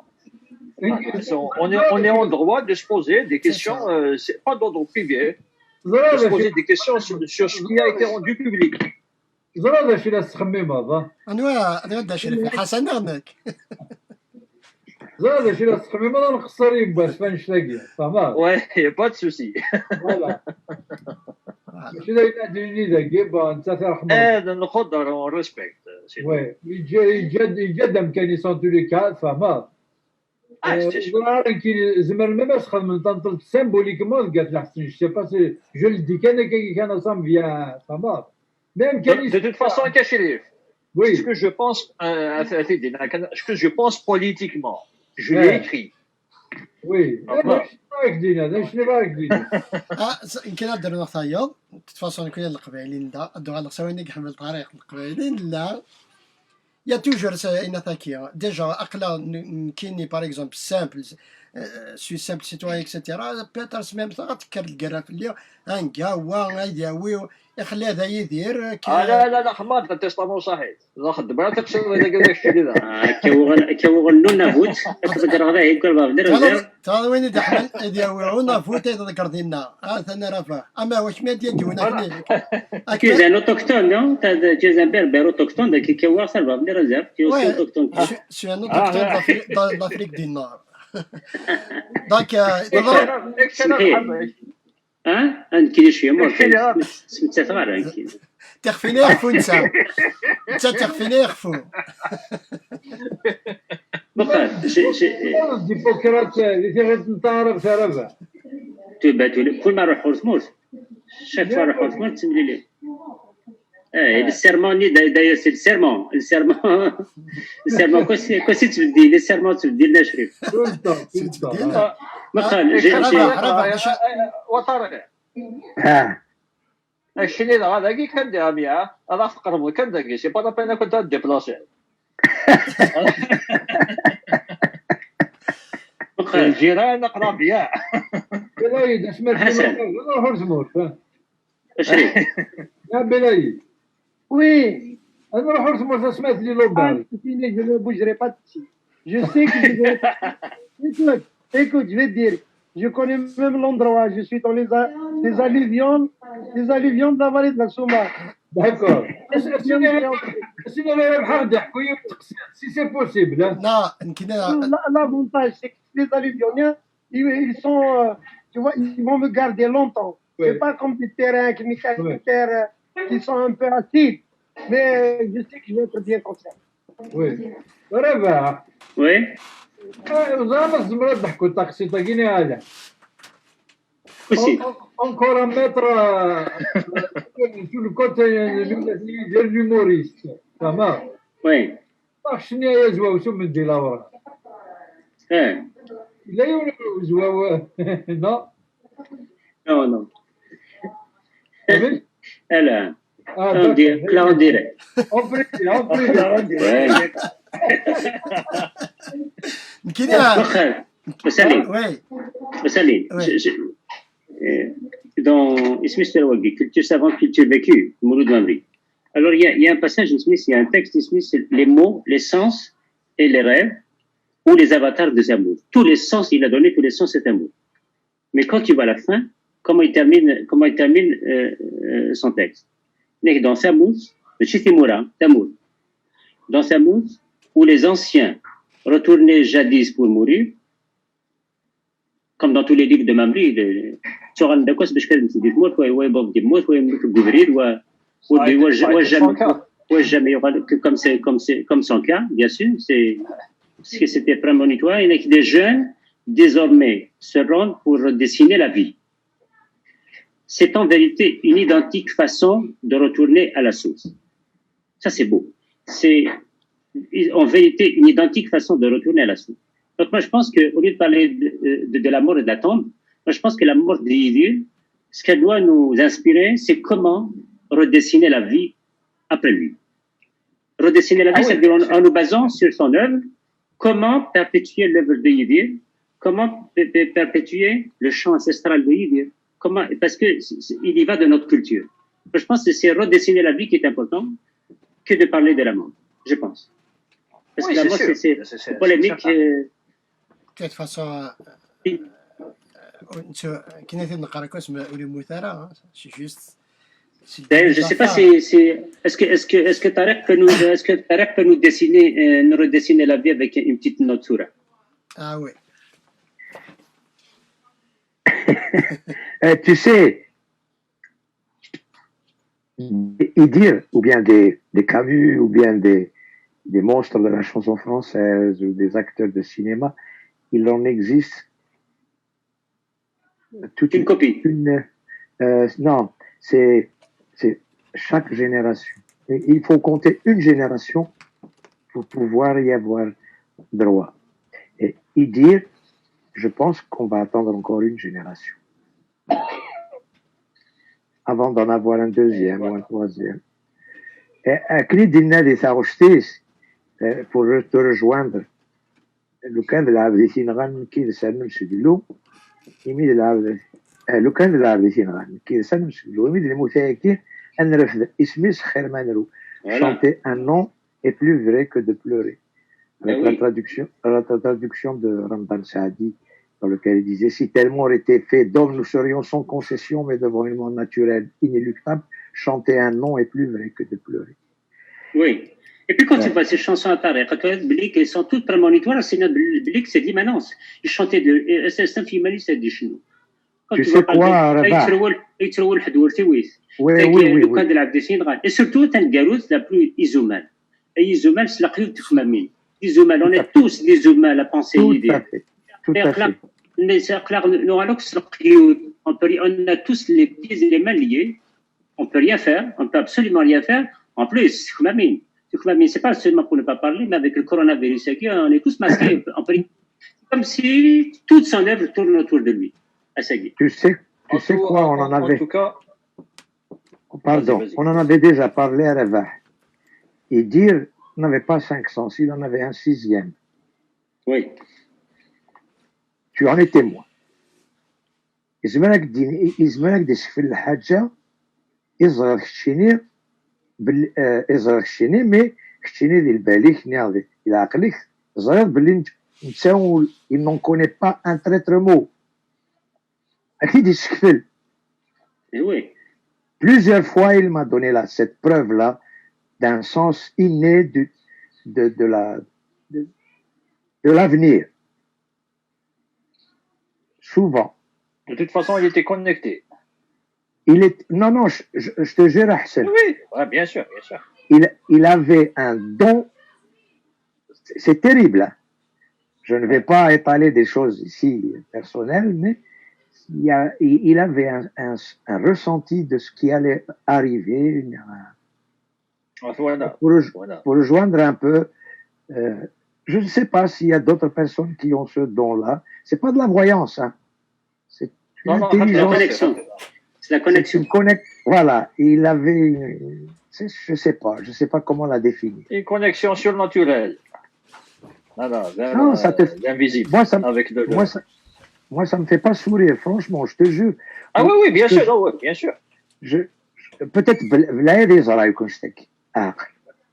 On est en droit de se poser des questions, c'est pas d'ordre privé, de se poser des questions sur ce qui a été rendu public. زرا شي لا تخمم هذا. أنا دا شريف حسن نغنك. زرا شي لا تخمم هذا نقصر يباش فنشلاقي فهمت. Ouais, il n'y a pas de souci. Voilà. شي لا يناديني ذاك با انت ترحم. نقدر on respecte. وي يجد كان يسون tous les cas فهمت. زرا كي زمر ما مسخل من تنطل سيمبوليكمون قالت لحسن je sais pas je le dis كان ça me vient فهمت. De toute façon, Kachirif, oui. Ce que je pense politiquement, je l'ai écrit. Oui. يمكن ندير نقطة أيضا تفاصيل كل القبائلين لا الدو على سويني كحمل طريق القبائلين لا يا توجور إن ثاكية ديجا أقلا كيني باغ إكزومبل سامبل سوي سامبل سيتوان إكسيتيرا بيتر ميم تذكر الكراف اللي هنكاوا هيداوي يخلي هذا يدير لا حمار التستامون صحيح لا خدم راه تقصد هذاك الشيء هذا كيوغل نافوت تقدر غدا يقول باب دير ترى وين دحمل يداوي نافوت يذكر دينا انا رافع اما واش ما ديالنا كيزان اوتوكتون نو تا جيزان بربر اوتوكتون داك كيوا صار باب دير رزاف كيوا اوتوكتون سي ان اوتوكتون d'Afrique du Nord دونك كاين شي مور سميتها صغار تخفيني يخفو انت تخفيني يخفو بقى ديمقراط اللي تيغي نتعرف ربع تباتوا لي كل ما نروح حورتموت شاك فوا نروح حورتموت تسمي لي السيرمون داير سي السيرمون كوسي تبدي لي سيرمون تبدي لنا شريف مقال وطارق الشيء اللي هذا كي كان داميا هذا فقرب كان داكي سي با بينا كنت ديبلاسي الجيران اقربياء بلايد اسمع نروحوا لزمور شريف يا بلايد Oui. نروحوا لزمور سمعت لي لوبال Je ne bougerai pas d'ici. Je sais que je vais... Écoute, je vais te dire, je connais même l'endroit, je suis dans les alluvions de la vallée de la Souma. D'accord. Sinon, si c'est possible. L'avantage, c'est que les alluvionniens, ils sont, tu vois, ils vont me garder longtemps. Oui. C'est pas comme des terrains qui sont un peu acides, mais je sais que je vais être bien conscient. Oui. Bravo. Oui. زعما الزمرات ضحكوا التقسيطه كاين هذا اونكور متر شو الكوت ديال لوموريست تمام وي شنو هي زواو شو من دي لاورا لا زواو نو نو لا كلاود ديريكت Salim, dans Smith culture savante, culture vécue, Mouloud Mamri. Alors il y a un passage, il y a un texte, les mots, les sens et les rêves, ou les avatars de amour. Tous les sens, il a donné tous les sens, c'est amour. Mais quand tu vois la fin, comment il termine son texte. Dans Samous, le Chifimoura, Tamour. Dans Samous, où les anciens retournaient jadis pour mourir, comme dans tous les livres de Mamri, Tsoran Dakos, Beshkar, Mtidimot, Bob Dimot, Gouvrir, jamais, comme son cas, bien sûr, parce que c'était prémonitoire, il y a que des jeunes, désormais, se rendent pour dessiner la vie. C'est en vérité une identique façon de retourner à la source. Ça, c'est beau. C'est en vérité une identique façon de retourner à la source. Donc moi, je pense qu'au lieu de parler de la mort et de la tombe, moi, je pense que la mort de Yiddir, ce qu'elle doit nous inspirer, c'est comment redessiner la vie après lui. Redessiner la vie, c'est-à-dire en nous basant sur son œuvre, comment perpétuer l'œuvre de Yiddir, comment perpétuer le chant ancestral de Yiddir, comment, parce que il y va de notre culture. Je pense que c'est redessiner la vie qui est important que de parler de la mort, je pense. Parce que la mort, c'est polémique. De toute façon, كنا نقرا اسمه ولي مثارة سي جوست Je ne sais pas si est-ce que Tarek peut nous dessiner nous redessiner la vie avec une petite note sur. Ah oui. Tu sais, Yiddir, ou bien des Camus, ou bien des monstres de la chanson française, ou des acteurs de cinéma, il en existe toute une copie. Non, c'est chaque génération. Et il faut compter une génération pour pouvoir y avoir droit. Et Yiddir, je pense qu'on va attendre encore une génération avant d'en avoir un deuxième ou un troisième. Et pour te rejoindre, لو كان العابدين غنكي لسان مسدلو يميد العابد لو كان العابدين غنكي لسان مسدلو يميد المتاكي أن رفض اسميس خير ما نرو. Chanter un nom est plus vrai que de pleurer. Avec la traduction de Ramdan Saadi, dans lequel il disait: si tel mort était fait d'homme, nous serions sans concession, mais devant une mort naturelle inéluctable, chanter un nom est plus vrai que de pleurer. Oui. Et puis quand tu vois ces chansons à Tarek, elles sont toutes prémonitoires, c'est d'immanence. Ils chantaient c'est un humaniste de chez nous. Tu sais quoi, Rabat? Et surtout, t'as une garoute la plus isomale. Et isomale, c'est la clé de Khmamine. Isomale, on est tous des humains, la pensée idée. Tout à fait. Mais c'est clair, on a tous les pieds et les mains liés. On peut rien faire. On peut absolument rien faire. En plus, Khmamine. C'est pas seulement pour ne pas parler, mais avec le coronavirus, on est tous masqués. Comme si toute son œuvre tourne autour de lui. Tu sais quoi, on en avait. En tout cas. Pardon, on en avait déjà parlé à Ravah. Et dire, on n'avait pas 500, il en avait un sixième. Oui. Tu en es témoin. إزمانك دي في الحاجة يظهر كتشيني يظهر كتشيني مي كتشيني ديال بالك ناضي إلى عقلك ظهر باللي نتساو il n'en connaît pas un traître mot. أكيد يسكفل. Oui. Plusieurs fois, il m'a donné cette preuve-là d'un sens inné de l'avenir. Souvent. De toute façon, il était connecté. Non, je te jure, Hassan. Oui, ouais, bien sûr, bien sûr. Il avait un don. C'est terrible. Hein? Je ne vais pas étaler des choses ici personnelles, mais il avait un ressenti de ce qui allait arriver. Pour rejoindre un peu, je ne sais pas s'il y a d'autres personnes qui ont ce don-là. C'est pas de la voyance, hein. C'est une intelligence. C'est la connexion. Voilà, il avait, je sais pas comment la définir. Une connexion surnaturelle. Non, ça te l'invisible. Moi, ça me fait pas sourire, franchement, je te jure. Ah oui, bien sûr, bien sûr. Peut-être, là, des oreilles que je t'ai. Ah.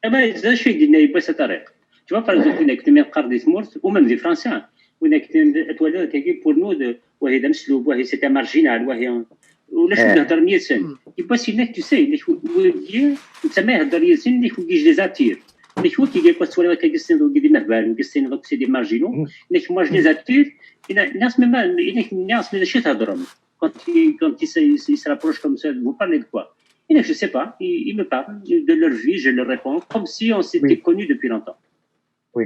Eh ben, je suis dit, pas cette arrêt. Tu vois, par exemple, on a que des cartes des morts, ou même des Français. On a que des étoiles qui pour nous de, ouais, d'amsloub, ouais, c'était marginal, ouais, ou là, je suis dans le scène. Il passe une tu sais, il faut dire, ça met dans le scène, il faut que je les attire. Il faut qu'il y ait pas de soirée qui est des mahbal, ou qui c'est des marginaux. Moi, je les attire. Il y a des choses à dire. Quand il se rapproche comme ça, vous parlez de quoi? Je ne sais pas. Ils me parlent de leur vie, je leur réponds, comme si on s'était connus depuis longtemps. Oui.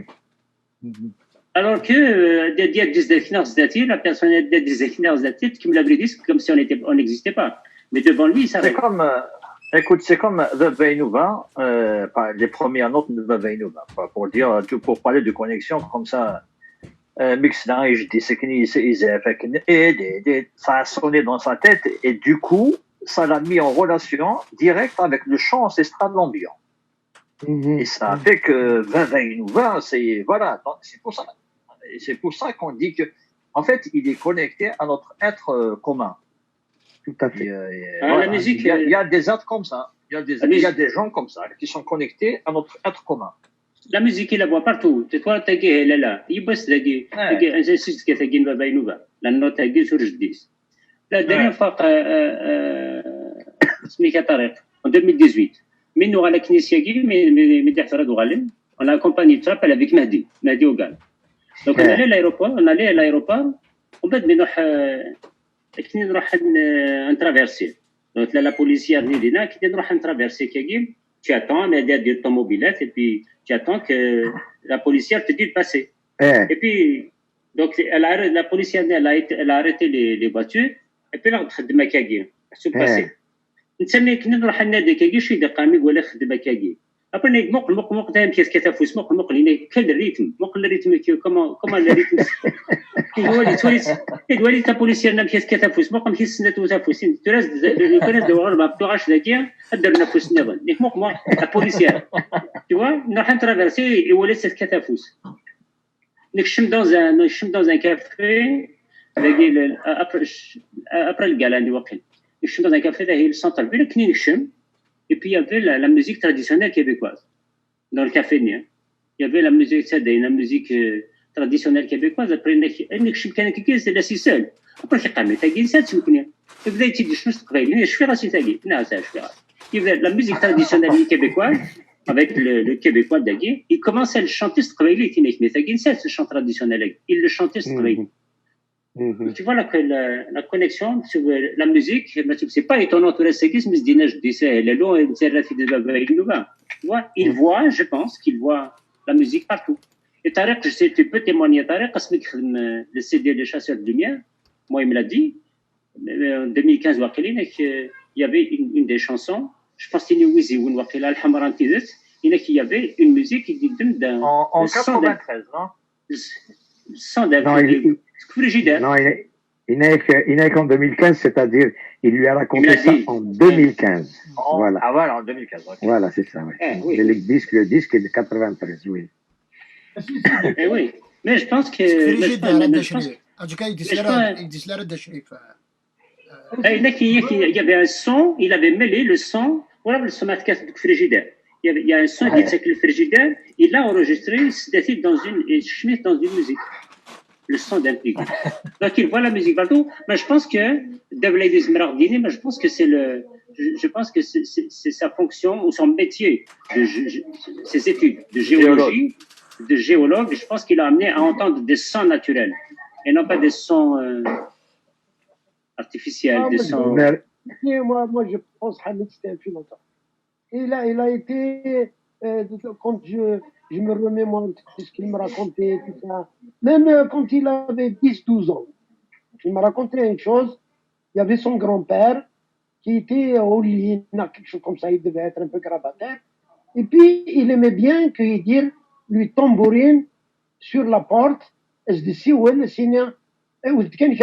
Alors que la personne des finances d'attitude qui me l'avait dit, comme si on n'existait pas. Mais devant lui, ça c'est comme Écoute, c'est comme The Vainuva, les premières notes de The Vainuva, pour parler de connexion comme ça. Mix Nice, ça a sonné dans sa tête et du coup, ça l'a mis en relation directe avec le chant ancestral ambiant. Et ça a fait que Vainuva, c'est pour ça qu'on dit que, en fait, il est connecté à notre être commun. Tout à fait. La musique, il y a des êtres comme ça. Il y a des gens comme ça qui sont connectés à notre être commun. La musique, il la voit partout. Tu vois, تلاقيه لا يبص تلاقي انسيست كتلاقي باينوفا la note تلاقي sur جديس. La dernière fois سميتها طارق en 2018 منو على كنيسياكي مدي حفراد وغالين on a accompagné Trap avec Mahdi Ogal. Donc on allait à l'aéroport ومن بعد كي نروح نترافيرسي donc là la policière ni dina qui نروح نترافيرسي كي tu attends mais il y a des automobilettes et puis tu attends que la policière te dit de passer. Et puis donc la policière elle a arrêté les voitures et puis là خدمه كاكي سو باسي نتسنى كنا نروح نادي كاكي شي دقائق ولا خدمه كاكي après مق تاع بيس كتافوس مق لينا كل الريتم كوما الريتم تولي تا بوليسير نا بيس كتافوس مق كيس سنه تافوسين تراز كناس دوغ ما بطاش ذاكيا قدر نفس نظن ديك مق لا بوليسير tu vois نروح نترافيرسي ولا سات كتافوس نكشم dans un café après le gala du week-end نكشم dans un café là هي السنتر فيلا كني نكشم. Et puis, il y avait la musique traditionnelle québécoise. Dans le café, il y avait la musique traditionnelle québécoise. Après, c'est la cicelle. Après, il y avait la musique traditionnelle québécoise avec le québécois d'Agui. Il commençait à le chanter, ce chant traditionnel. Il le chantait, tu vois la connexion sur la musique, c'est pas étonnant tout le séquisme, je disais, tu vois, il voit, je pense qu'il voit la musique partout. Et Tarek, je sais, tu peux témoigner, Tarek, le CD Les Chasseurs de Lumière, moi, il me l'a dit, en 2015, il y avait une des chansons, je pense qu'il y avait une musique qui dit en 93, non? Sans d'un frigidaire. Non, il n'est qu'en 2015, c'est-à-dire, il lui a raconté ça en 2015. Voilà. Ah voilà, en 2015. Okay. Voilà, c'est ça, oui. Oui. Le disque est de 93, oui. Oui, mais je pense que... Il y avait un son, il avait mêlé le son, voilà le son de frigidaire. Il y a un son qui s'appelle le frigidaire, il l'a enregistré, c'était dans une musique. Le son d'un plique. Donc il voit la musique partout, mais je pense que je pense que c'est sa fonction ou son métier, ses études de géologie, de géologue. Je pense qu'il a amené à entendre des sons naturels et non pas des sons artificiels, des sons. Moi, je pense que Hamid c'était un philosophe. Il a été quand je me remémore de ce qu'il me racontait, tout ça. Même quand il avait 10-12 ans, il m'a raconté une chose. Il y avait son grand-père qui était au lit, quelque chose comme ça, il devait être un peu grabataire. Et puis, il aimait bien qu'il dire, lui tambourine sur la porte. Je dis, si, ouais, le Seigneur, il dit, lui,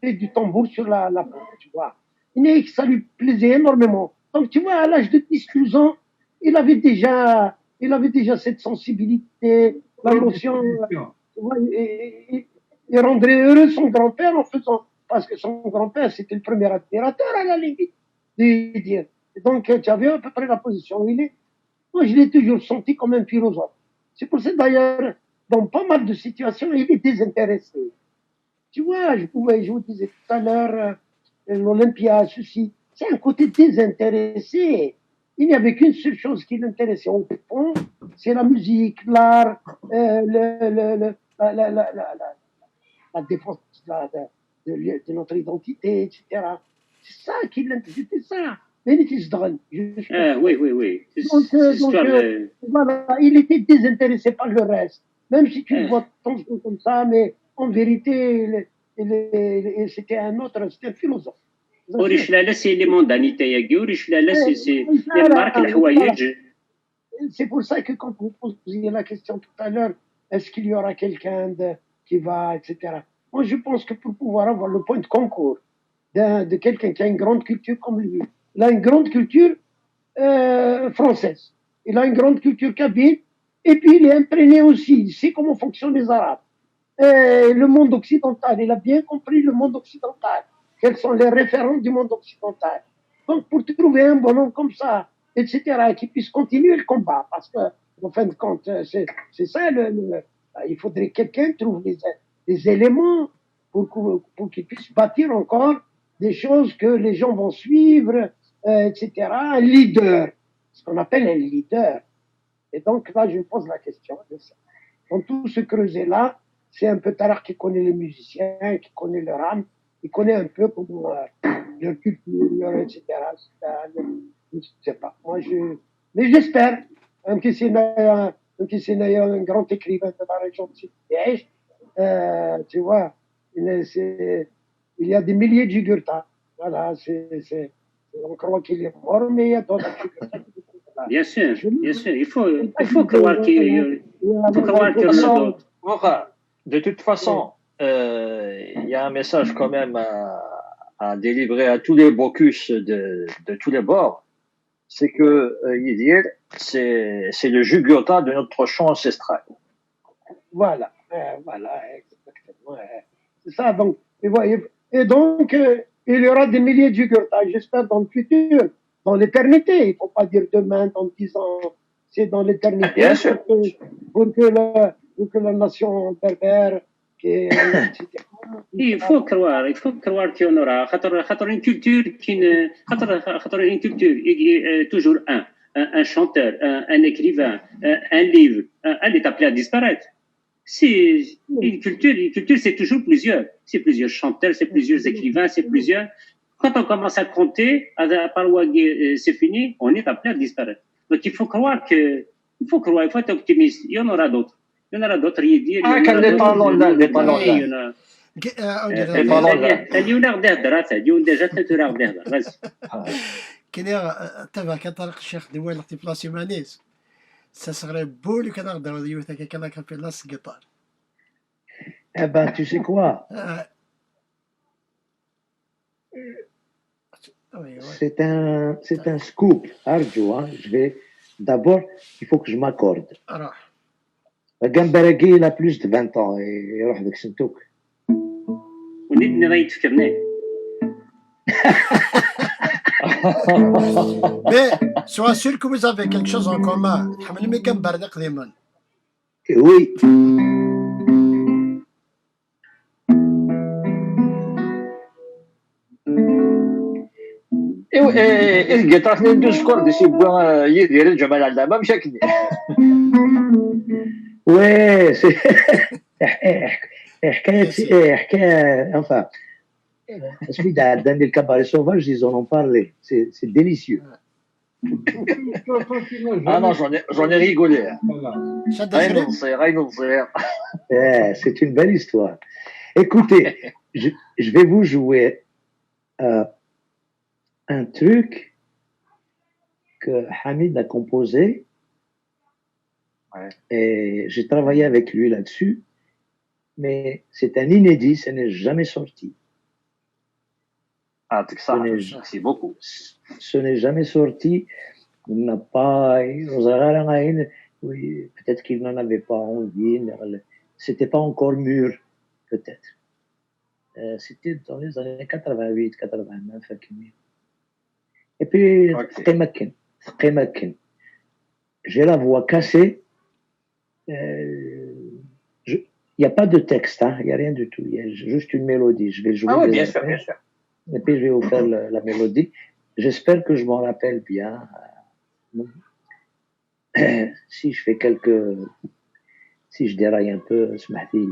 fait du tambour sur la porte, tu vois. Et ça lui plaisait énormément. Donc, tu vois, à l'âge de 10-12 ans, il avait déjà cette sensibilité, la notion. Tu vois, il rendrait heureux son grand-père en faisant, parce que son grand-père, c'était le premier admirateur à la limite, de dire. Et donc, tu as vu à peu près la position où il est. Moi, je l'ai toujours senti comme un philosophe. C'est pour ça, d'ailleurs, dans pas mal de situations, il est désintéressé. Tu vois, je vous disais tout à l'heure, l'Olympia, ceci, c'est un côté désintéressé. Il n'y avait qu'une seule chose qui l'intéressait au fond, c'est la musique, l'art, la défense de notre identité, etc. C'est ça qui l'intéressait, c'était ça. Oui. Donc, voilà, il était désintéressé par le reste. Même si tu le vois comme ça, mais en vérité, c'était un autre, c'était un philosophe. وريش لالا سي لي موندانيتي ياكي وريش لالا سي مارك الحوايج. C'est pour ça que quand vous posiez la question tout à l'heure, est-ce qu'il y aura quelqu'un qui va, etc. Moi, je pense que pour pouvoir avoir le point de concours de quelqu'un qui a une grande culture comme lui, il a une grande culture française, il a une grande culture kabyle, et puis il est imprégné aussi, il sait comment fonctionnent les Arabes. Et le monde occidental, il a bien compris le monde occidental, quels sont les référents du monde occidental. Donc, pour trouver un bonhomme comme ça, etc., qui puisse continuer le combat, parce que, en fin de compte, c'est ça, il faudrait que quelqu'un trouve les éléments pour qu'il puisse bâtir encore des choses que les gens vont suivre, etc., un leader, ce qu'on appelle un leader. Et donc, là, je me pose la question de ça. Dans tout ce creuset-là, c'est un peu Tarak qui connaît les musiciens, qui connaît leur âme, il connaît un peu comment leur culture, etc. Je ne sais pas. Mais j'espère. Un grand écrivain de la région de Sidi, tu vois, il y a des milliers de Jugurta. Voilà, on croit qu'il est mort, mais il y a d'autres Jugurta qui sont là. Bien sûr, il faut croire qu'il y en a d'autres. De toute façon, il y a un message quand même à délivrer à tous les Bocus de tous les bords. C'est que Yidir, c'est le Jugurtha de notre chant ancestral. Voilà, exactement. C'est ça, donc, et donc, il y aura des milliers de Jugurtha, j'espère, dans le futur, dans l'éternité. Il ne faut pas dire demain, dans 10 ans, c'est dans l'éternité. Bien sûr. Pour que la nation berbère, il faut croire qu'il y en aura. Une culture toujours un chanteur, un écrivain, un livre, elle est appelée à disparaître. C'est une culture, c'est toujours plusieurs. C'est plusieurs chanteurs, c'est plusieurs écrivains, c'est plusieurs. Quand on commence à compter, à part c'est fini, on est appelé à disparaître. Donc il faut croire, il faut être optimiste. Il y en aura d'autres. Il y en aura d'autres. كان لي طالون لا لي طالون لا تبع كطرق الشيخ دوال اختي بلاصي مانيس ça serait beau le canard de Rio avec quelqu'un qui appelle la guitare. Eh ben, tu sais quoi? C'est un scoop, Arjo. Hein. D'abord, il faut que je m'accorde. Gambaragui, il a plus de 20 ans et il a avec Sintouk. Mais sois sûr que vous avez quelque chose en commun. Oui. القطار ندوز سكور دي سيبوا يدير الجمال على ما مشاكل. وي حكايه enfin celui d'un des cabarets sauvages, ils en ont parlé. C'est délicieux. Ah non, j'en ai rigolé. C'est une belle histoire. Écoutez, je vais vous jouer un truc que Hamid a composé. Ouais. Et j'ai travaillé avec lui là-dessus. Mais c'est un inédit, ça n'est jamais sorti. Ah, c'est beaucoup. Ce n'est jamais sorti. Il n'a pas. Oui, peut-être qu'il n'en avait pas envie. C'était pas encore mûr, peut-être. C'était dans les années 88, 89. Et puis, j'ai la voix cassée. Il n'y a pas de texte, il n'y a rien du tout. Il y a juste une mélodie. Je vais jouer. Ah oui, bien sûr. Et puis je vais vous faire la mélodie. J'espère que je m'en rappelle bien. Si je fais si je déraille un peu, smahdi.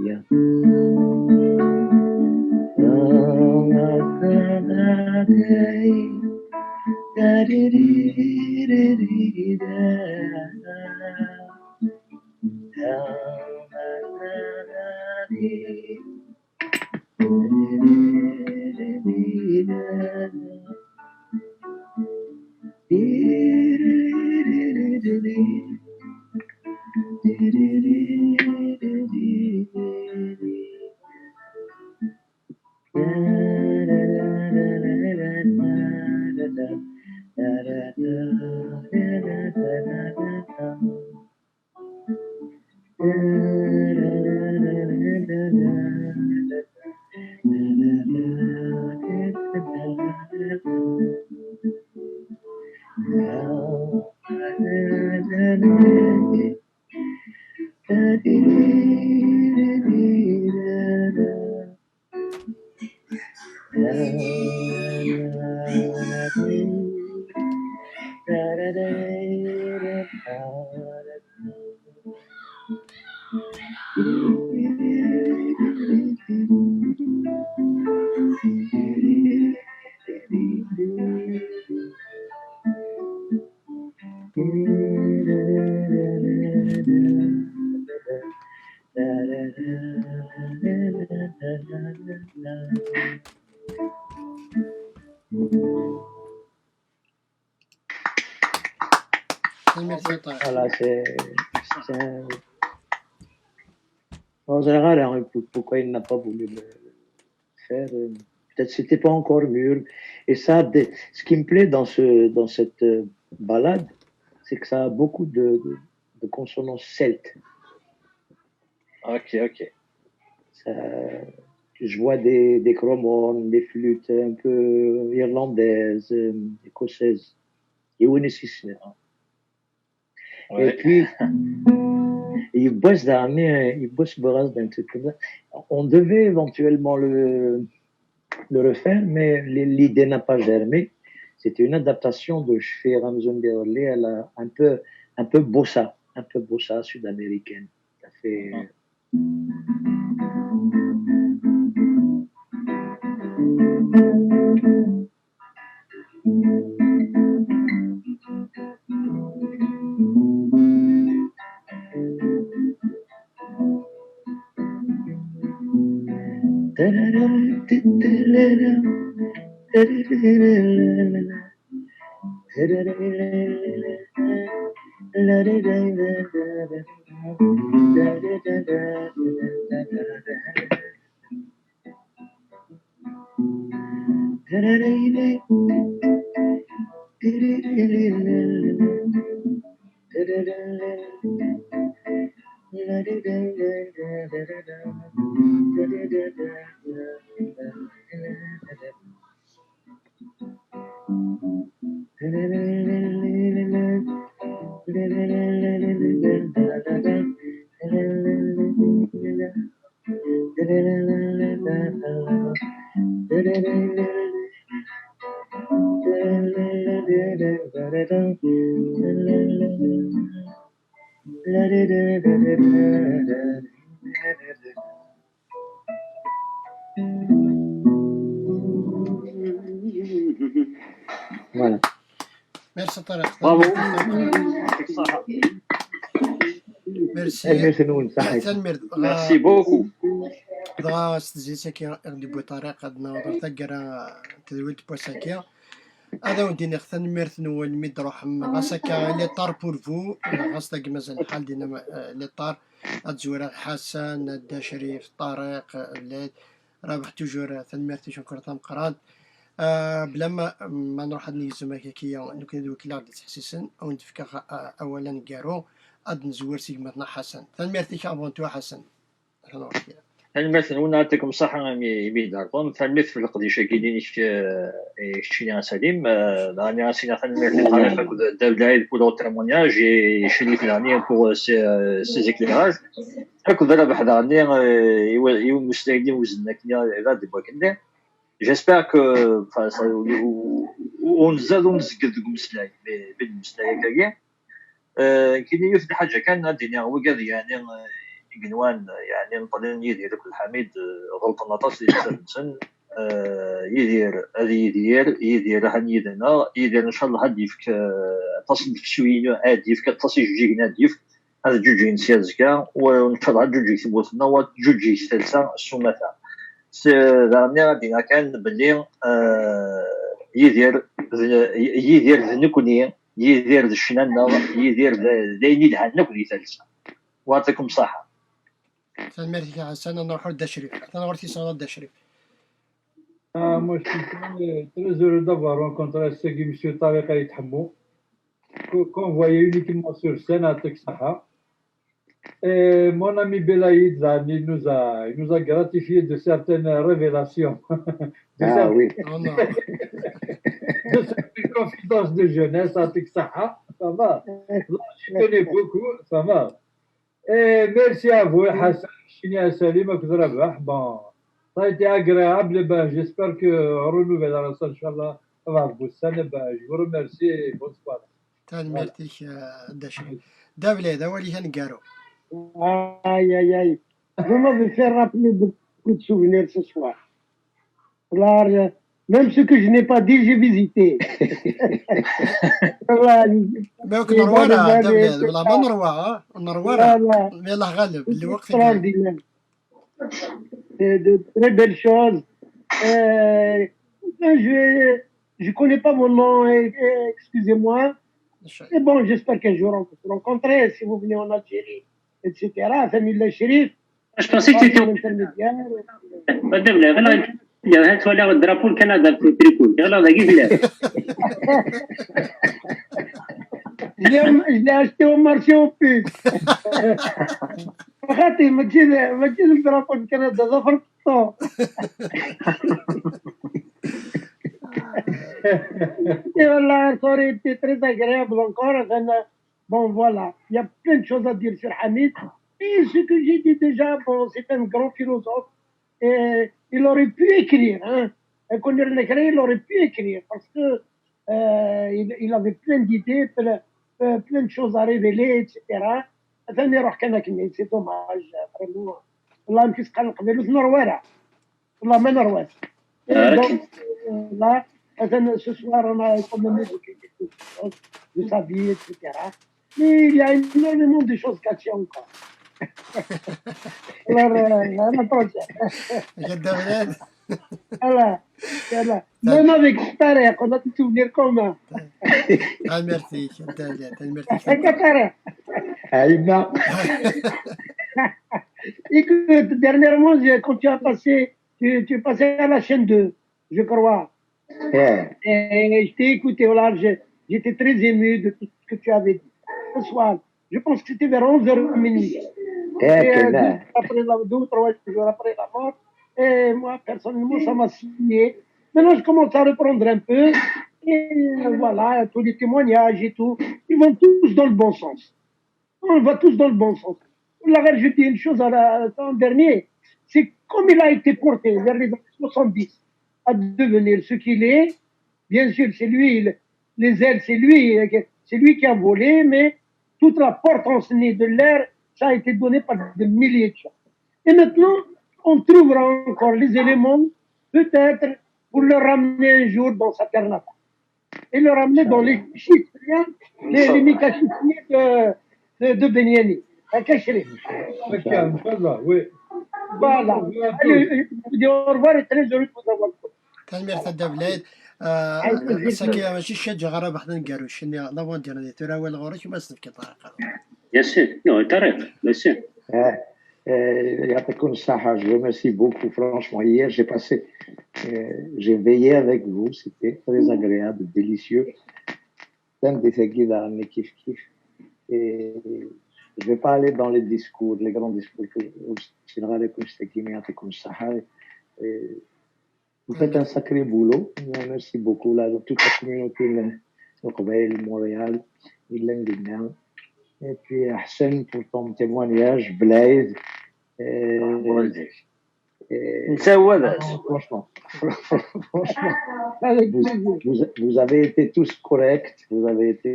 Merci Tarek. Voilà, c'est un- en général, hein, pourquoi il n'a pas voulu le faire peut-être c'était pas encore mûr. Et ça, ce qui me plaît dans cette balade, c'est que ça a beaucoup de consonances celtes. Ok, ok. Ça, je vois des chromones, des flûtes un peu irlandaises, écossaises. Et Ouais. Et puis, il bosse il bosse d'un truc comme ça. On devait éventuellement le refaire, mais l'idée n'a pas germé. C'était une adaptation de Shfi Ramzan Derli, elle a un peu bossa sud-américaine. Ça fait. Voilà. Merci Tarek. Bravo. Merci. Merci beaucoup. دغا ستزيساكي غدي بو طريق عندنا ودرتك قرا تدويلت بوساكيا هذا ودي نختن ميرث نول ميد روح غاساكا لي طار بور فو غاستا مازال الحال دينا لي طار الزويرة حسن الدا شريف طارق بلاد رابح توجور ثنميرتي شكرا تمقران بلا ما نروح هاد نيزو ماكاكيا نكون دوك لا غادي تحسسن او نتفكا اولا كارو اد نزور سيجمتنا حسن ثنميرتي كابونتو حسن المثل هنا نعطيكم صحة يبيداركم فالمثل في القديشة كيدين يشتري سليم l'année ancienne المثل طريقة داود pour le témoignage et chez les derniers pour ses éclairages هكذا ربح dernier يمستعدين وزننا كنا لا دبا كنا j'espère que enfin ça on زاد ونزقد مسلاي بالمسلاي كاين كاين يفد حاجة كان الدنيا هو قال يعني قنوان يعني نطلين يدير كل حميد غلط النطاس اللي سن يدير هنيدنا يدير ان شاء الله هادي فيك تصل في شويه عادي فيك تصل جوجي نادي هذا جوجي نسيازكا وان شاء الله جوجي ثبوتنا وجوجي ثالثه السماثه دارني غادي كان باللي يدير ذنكني يدير الشنانه يدير دايني لها نكني ثالثه ويعطيكم صحه Merci Hassan, on a hâte d'achèver. On a hâte d'achèver. Moi, je suis très heureux d'avoir rencontré ce qui M. Tarek Aït Hamou, qu'on voyait uniquement sur scène à Texaha. Et mon ami Belaïd Zani il nous a gratifié de certaines révélations. Oui. Oh non. De certaines confidences de jeunesse à Texaha. Ça va. Je connais beaucoup, ça va. Et merci à vous, Hassan. Chini Salim, bon, ça a été agréable. Ben, j'espère que renouvelera ça, Inch'Allah. Je vous remercie et bonsoir. تاني Voilà. ميرتيك داشمي دابلي هذا هو اللي كنقارو Aïe, aïe, aïe. Vous m'avez fait rappeler beaucoup de souvenirs ce soir. Alors, même ce que je n'ai pas dit, j'ai visité. Voilà, باوك les نروى bonnes années, دابلي tout والله ça. ما نروى نروى Voilà, يلاه غالب c'est الوقت قال extraordinaire. C'est de très belles choses. Je connais pas mon nom, excusez-moi. Mais bon, j'espère qu'un jour on peut se rencontrer si vous venez en Algérie, etc. Famille la Chérif, Je pensais que tu étais par intermédiaire. madame la غلا يا هات ولا الدرابول كندا في التريكول يلا لا كيف لا Je l'ai acheté au marché aux puces. خاطي ما تجي الدرابون كندا ظفر الطو. Et voilà, ça aurait été très agréable encore. Bon, voilà, il y a plein de choses à dire sur Hamid. Et ce que j'ai dit déjà, bon, c'est un grand philosophe. Et il aurait pu écrire, hein. Il aurait pu écrire parce que il avait plein d'idées, plein de choses à révéler, etc. C'est dommage, vraiment. والله مفيش قال قبل نرويرة والله ما نرويش. Donc là, ce soir, on a quand même évoqué quelque chose de sa vie, etc. Mais il y a énormément de choses cachées encore. Alors, à la prochaine. دابلي Voilà. Même avec Tarek, on a des souvenirs communs. تاني ميرتيك دابلي تاني ميرتيك Avec Tarek. Aïna. Écoute, dernièrement, quand tu as passé, tu es passé à la chaîne 2, je crois. Et je t'ai écouté, voilà, j'étais très ému de tout ce que tu avais dit. Ce soir, je pense que c'était vers 11h30. Après 2 ou 3 jours après la mort. Et moi, personnellement, ça m'a signé. Maintenant, je commence à reprendre un peu. Et voilà, tous les témoignages et tout, ils vont tous dans le bon sens. On va tous dans le bon sens. Là, je dis une chose en dernier, c'est comme il a été porté vers les années 70 à devenir ce qu'il est. Bien sûr, c'est lui, les ailes, c'est lui qui a volé, mais toute la portance née de l'air, ça a été donné par des milliers de gens. Et maintenant, on trouvera encore les éléments, peut-être, pour le ramener un jour dans sa terre natale. Et le ramener dans les chiffres, les Mikachifis de Benyani. À Kachri. Inch'Allah, oui. Voilà. Allez, je vous dis au revoir et très heureux de vous avoir. تاني ميرتا دابلي ساكي ماشي شاجة غرابة حنا نقارو شني لا دير هذه تراوي الغورش ما سنفك طريقة Bien sûr, non, Tarek, bien sûr. Yatakoun Saha, je vous remercie beaucoup. Franchement, hier, j'ai veillé avec vous. C'était très agréable, délicieux. Et je ne vais pas aller dans les discours, les grands discours que vous faites un sacré boulot. Merci beaucoup. Là, toute la communauté de Montréal, et puis Hassan pour ton témoignage, Blaise. Franchement, vous avez été tous corrects, vous avez été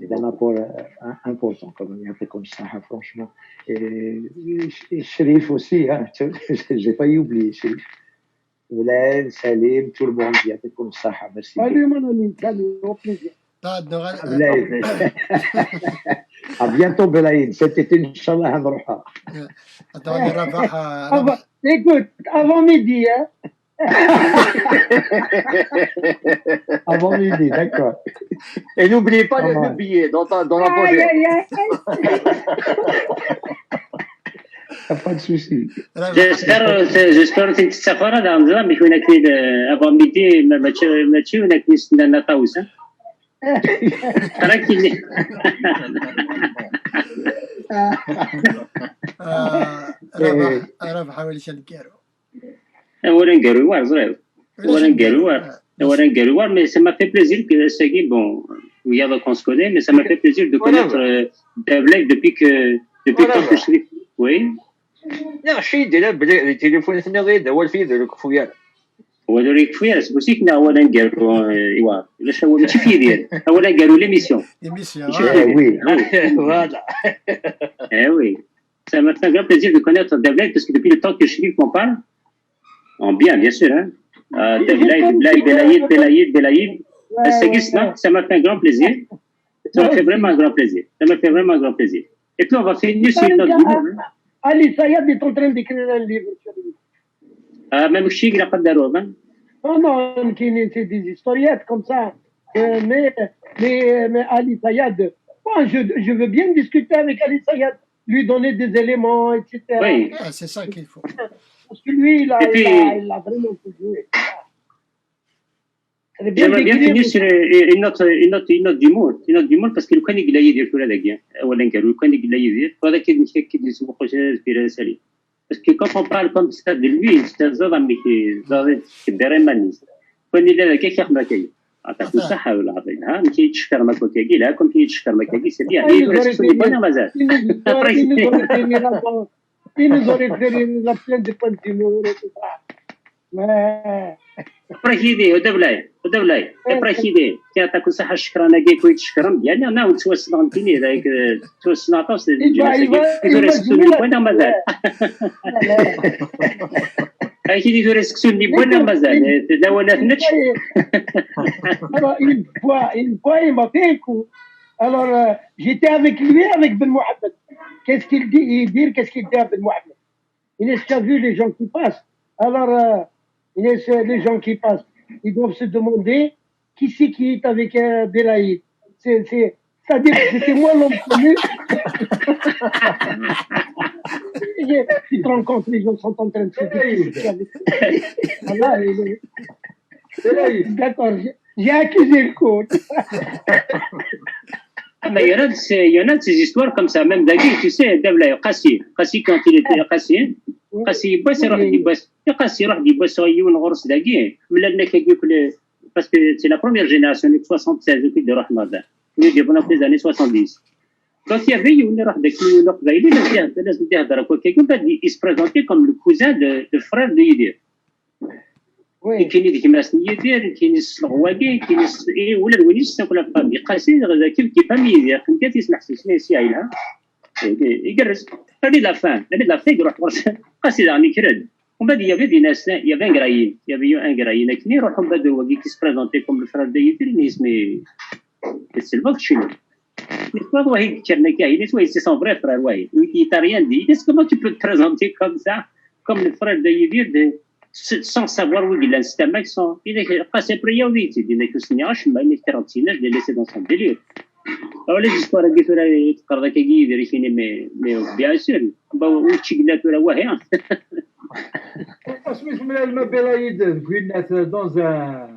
d'un apport important, comme il y a fait comme ça, franchement. Et Chérif aussi, hein, j'ai failli oublier Chérif. Blaise, Salim, tout le monde, il y a fait comme ça, merci. Salut mon ami, salut, au plaisir. À bientôt, Belaïd. C'était Inch'Allah, Handroha. Écoute, avant midi, hein. Avant midi, d'accord. Et n'oubliez pas le billet dans la pochette. Pas de souci. J'espère que c'est ça dans le mais qu'on a fait avant midi, mais on a fait dans la taousse. Tranquille. رابح حاول يشنكارو Warren Garouar, mais ça m'a fait plaisir que ce qui, bon, Oui, donc on se connaît, mais ça m'a fait plaisir de connaître Davlek depuis le temps que je suis. Oui. لا شي ديال بلي التليفون ثاني غير هو الفيد ديال الكفويا هو اللي كفير سبوسي كنا اولا قالوا ايوا علاش هو ماشي في ديال اولا قالوا ليميسيون وي فوالا oui. Ça m'a fait un grand plaisir de connaître Davlek parce que depuis le temps que je suis qu'on parle, en bien sûr, hein. Davlek, Belaïd, ça m'a fait un grand plaisir. Ça m'a fait vraiment un grand plaisir. Et puis on va finir sur notre niveau. Ali Sayad est en train d'écrire un livre sur lui. Même Chic, il n'a pas de darob, hein. Non, c'est des historiettes comme ça. Mais Ali Sayad, moi, je veux bien discuter avec Ali Sayad, lui donner des éléments, etc. Oui. Ah, c'est ça qu'il faut. Parce que lui, il a vraiment tout joué. J'aimerais bien finir sur une note d'humour parce que le connaît qu'il a dit tout là d'ailleurs. Le connaît qu'il a dit. Faudrait qu'il nous dise ce projet spirituel. Parce que quand on parle comme ça de lui, c'est un homme qui est vraiment. Quand il est là, quelqu'un qui m'a dit. أعطاك الصحة والعافية. ها كي يتشكر مكاكي لا كم كي يتشكر مكاكي سي بيان. هي تسوني بنا مازال. Il nous aurait fait la plaine de Pointe-du-Nord et tout ça. Mais... براكيدي ودبلاي براكيدي كيعطيك الصحه الشكر انا كي كويت شكرا يعني انا وتوسنا غنتيني ذاك توسنا طاس يرسكسوني بوانا مازال كي يرسكسوني بوانا مازال تداولات نتش une fois il m'a fait un coup alors j'étais avec lui avec Ben Mohamed qu'est-ce qu'il dit qu'est-ce qu'il dit à Ben Mohamed il a vu les gens qui passent alors les gens qui passent, ils doivent se demander qui c'est qui est avec Belaïd. C'est-à-dire que c'était moi l'homme connu. Tu te rends compte, les gens sont en train de se dire. Voilà, d'accord, j'ai accusé le coach. Mais il y en a de ces histoires comme ça, même Dagui, tu sais, Kassi quand il était Kassi, يباس يروح يباس يقاس يروح يباس يون غرس داكي ملي كيقول باسكو سي لا بروميير جينيراسيون 76 كي يروح نهضر اللي جابونا في زاني 70 دونك يافي يون يروح داك يون قبايلي لازم يهضر هكا كيكون بدا يسبريزونتي كوم لو كوزان دو فرير دو يدير كاين ديك ماس يدير كاين الصغواكي كاين ولا الونيس ولا فامي قاسي كيف فامي يدير فهمتي تسمح سي عيلها يجرس هذه لا فان يروح ورش قاسي داني كرد ومن بعد يا بي ناس يا بين قرايين يا بي ان قرايين كني يروحوا من بعد هو كي بريزونتي كوم الفراد ديال اسمي السلفاك شنو l'histoire وهي كرنا كاين سوي سي سون فري فرير وهي ايطاليان دي est-ce comment tu peux te présenter comme ça comme le frère de Yidir sans savoir où il a un sans il est passé priorité il n'est que signache mais il est 46 je l'ai laissé dans son délire alors les histoires qui sont là تقرا كي يدير mais bien sûr وشي قلت له وهي اسمح لي ما بلايد كنا dans un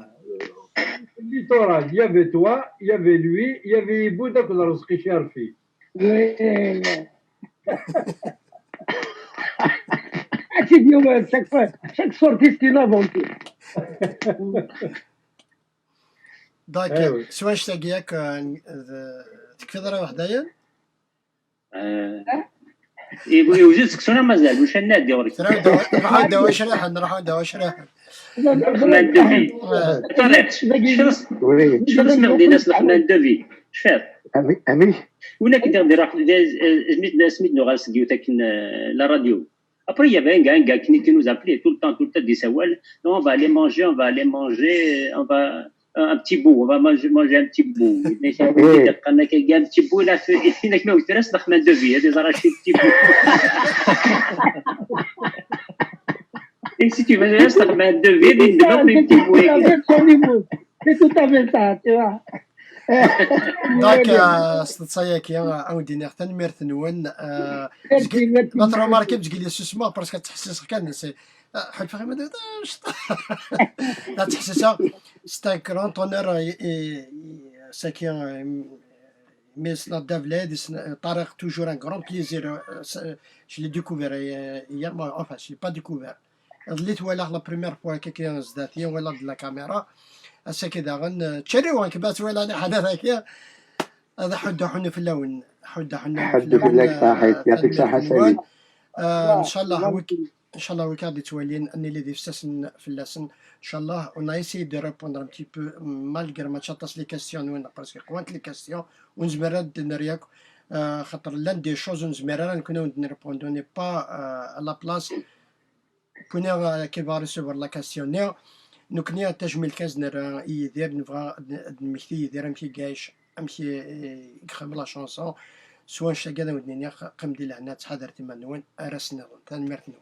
littoral il y avait toi il y avait lui il y avait Bouddha que الرزق شار فيه chaque sortie c'est une aventure داك سواء اشتاقياك تكفي ضربه وحدايا يوجد سكسونا مازال واش النادي وريك نروحو دواش راحن الرحمن دوفي طلعت شنو اسمه ديال الناس الرحمن دوفي شفات امي ولا كيدير سميت نو غاسديو تاك لا راديو Après, il y avait un gars qui nous appelait tout le temps, dit ça, non, on va aller manger, on va un petit bout, on va manger un petit bout. Mais il y a un petit bout, il a fait, il a fait, il reste dans de vie, il a des arrachés de petit bout. Et si tu veux, il reste dans de vie, il a un petit bout. C'est tout à fait ça, tu vois. داك استتصاياكي عاودي نختن ميرتنون نطرو ماركي باش قال لي سوسما باسكو تحسس كان سي حيت فاهم لا تحسسها ستا كرون طونور ساكي ميس لا دافلاد طارق توجور ان كرون بليزير جو لي ديكوفير هي ما enfin je l'ai pas découvert ضليت ولا لا بريمير فوا كي زداتي ولا د لا كاميرا هسا كذا غن تشريوان كباس ولا حدثك هذا حنا في اللون حنا في حد في اللون لك صحيح يعطيك صحة سيدي. ان شاء الله ان شاء الله وكاد تولين اني اللي فسسن في اللسن ان شاء الله on a essayé de répondre un petit peu malgré ما تشطس لي كاستيون وين باسكو قوانت لي كاستيون ونزمرد نرياك خاطر لان دي شوز نزمرا نكونو نريبوندو ني با على لا بلاص كنا كيفا ريسيفر لا كاستيونير نكنيا تجميل كاز نرا يدير نبغى نمشي يدير امشي كايش امشي يخدم لا شونسون سواء شتا كذا ودنيا قم دي لعنات حضرتي من وين ارسنا تنمرت نون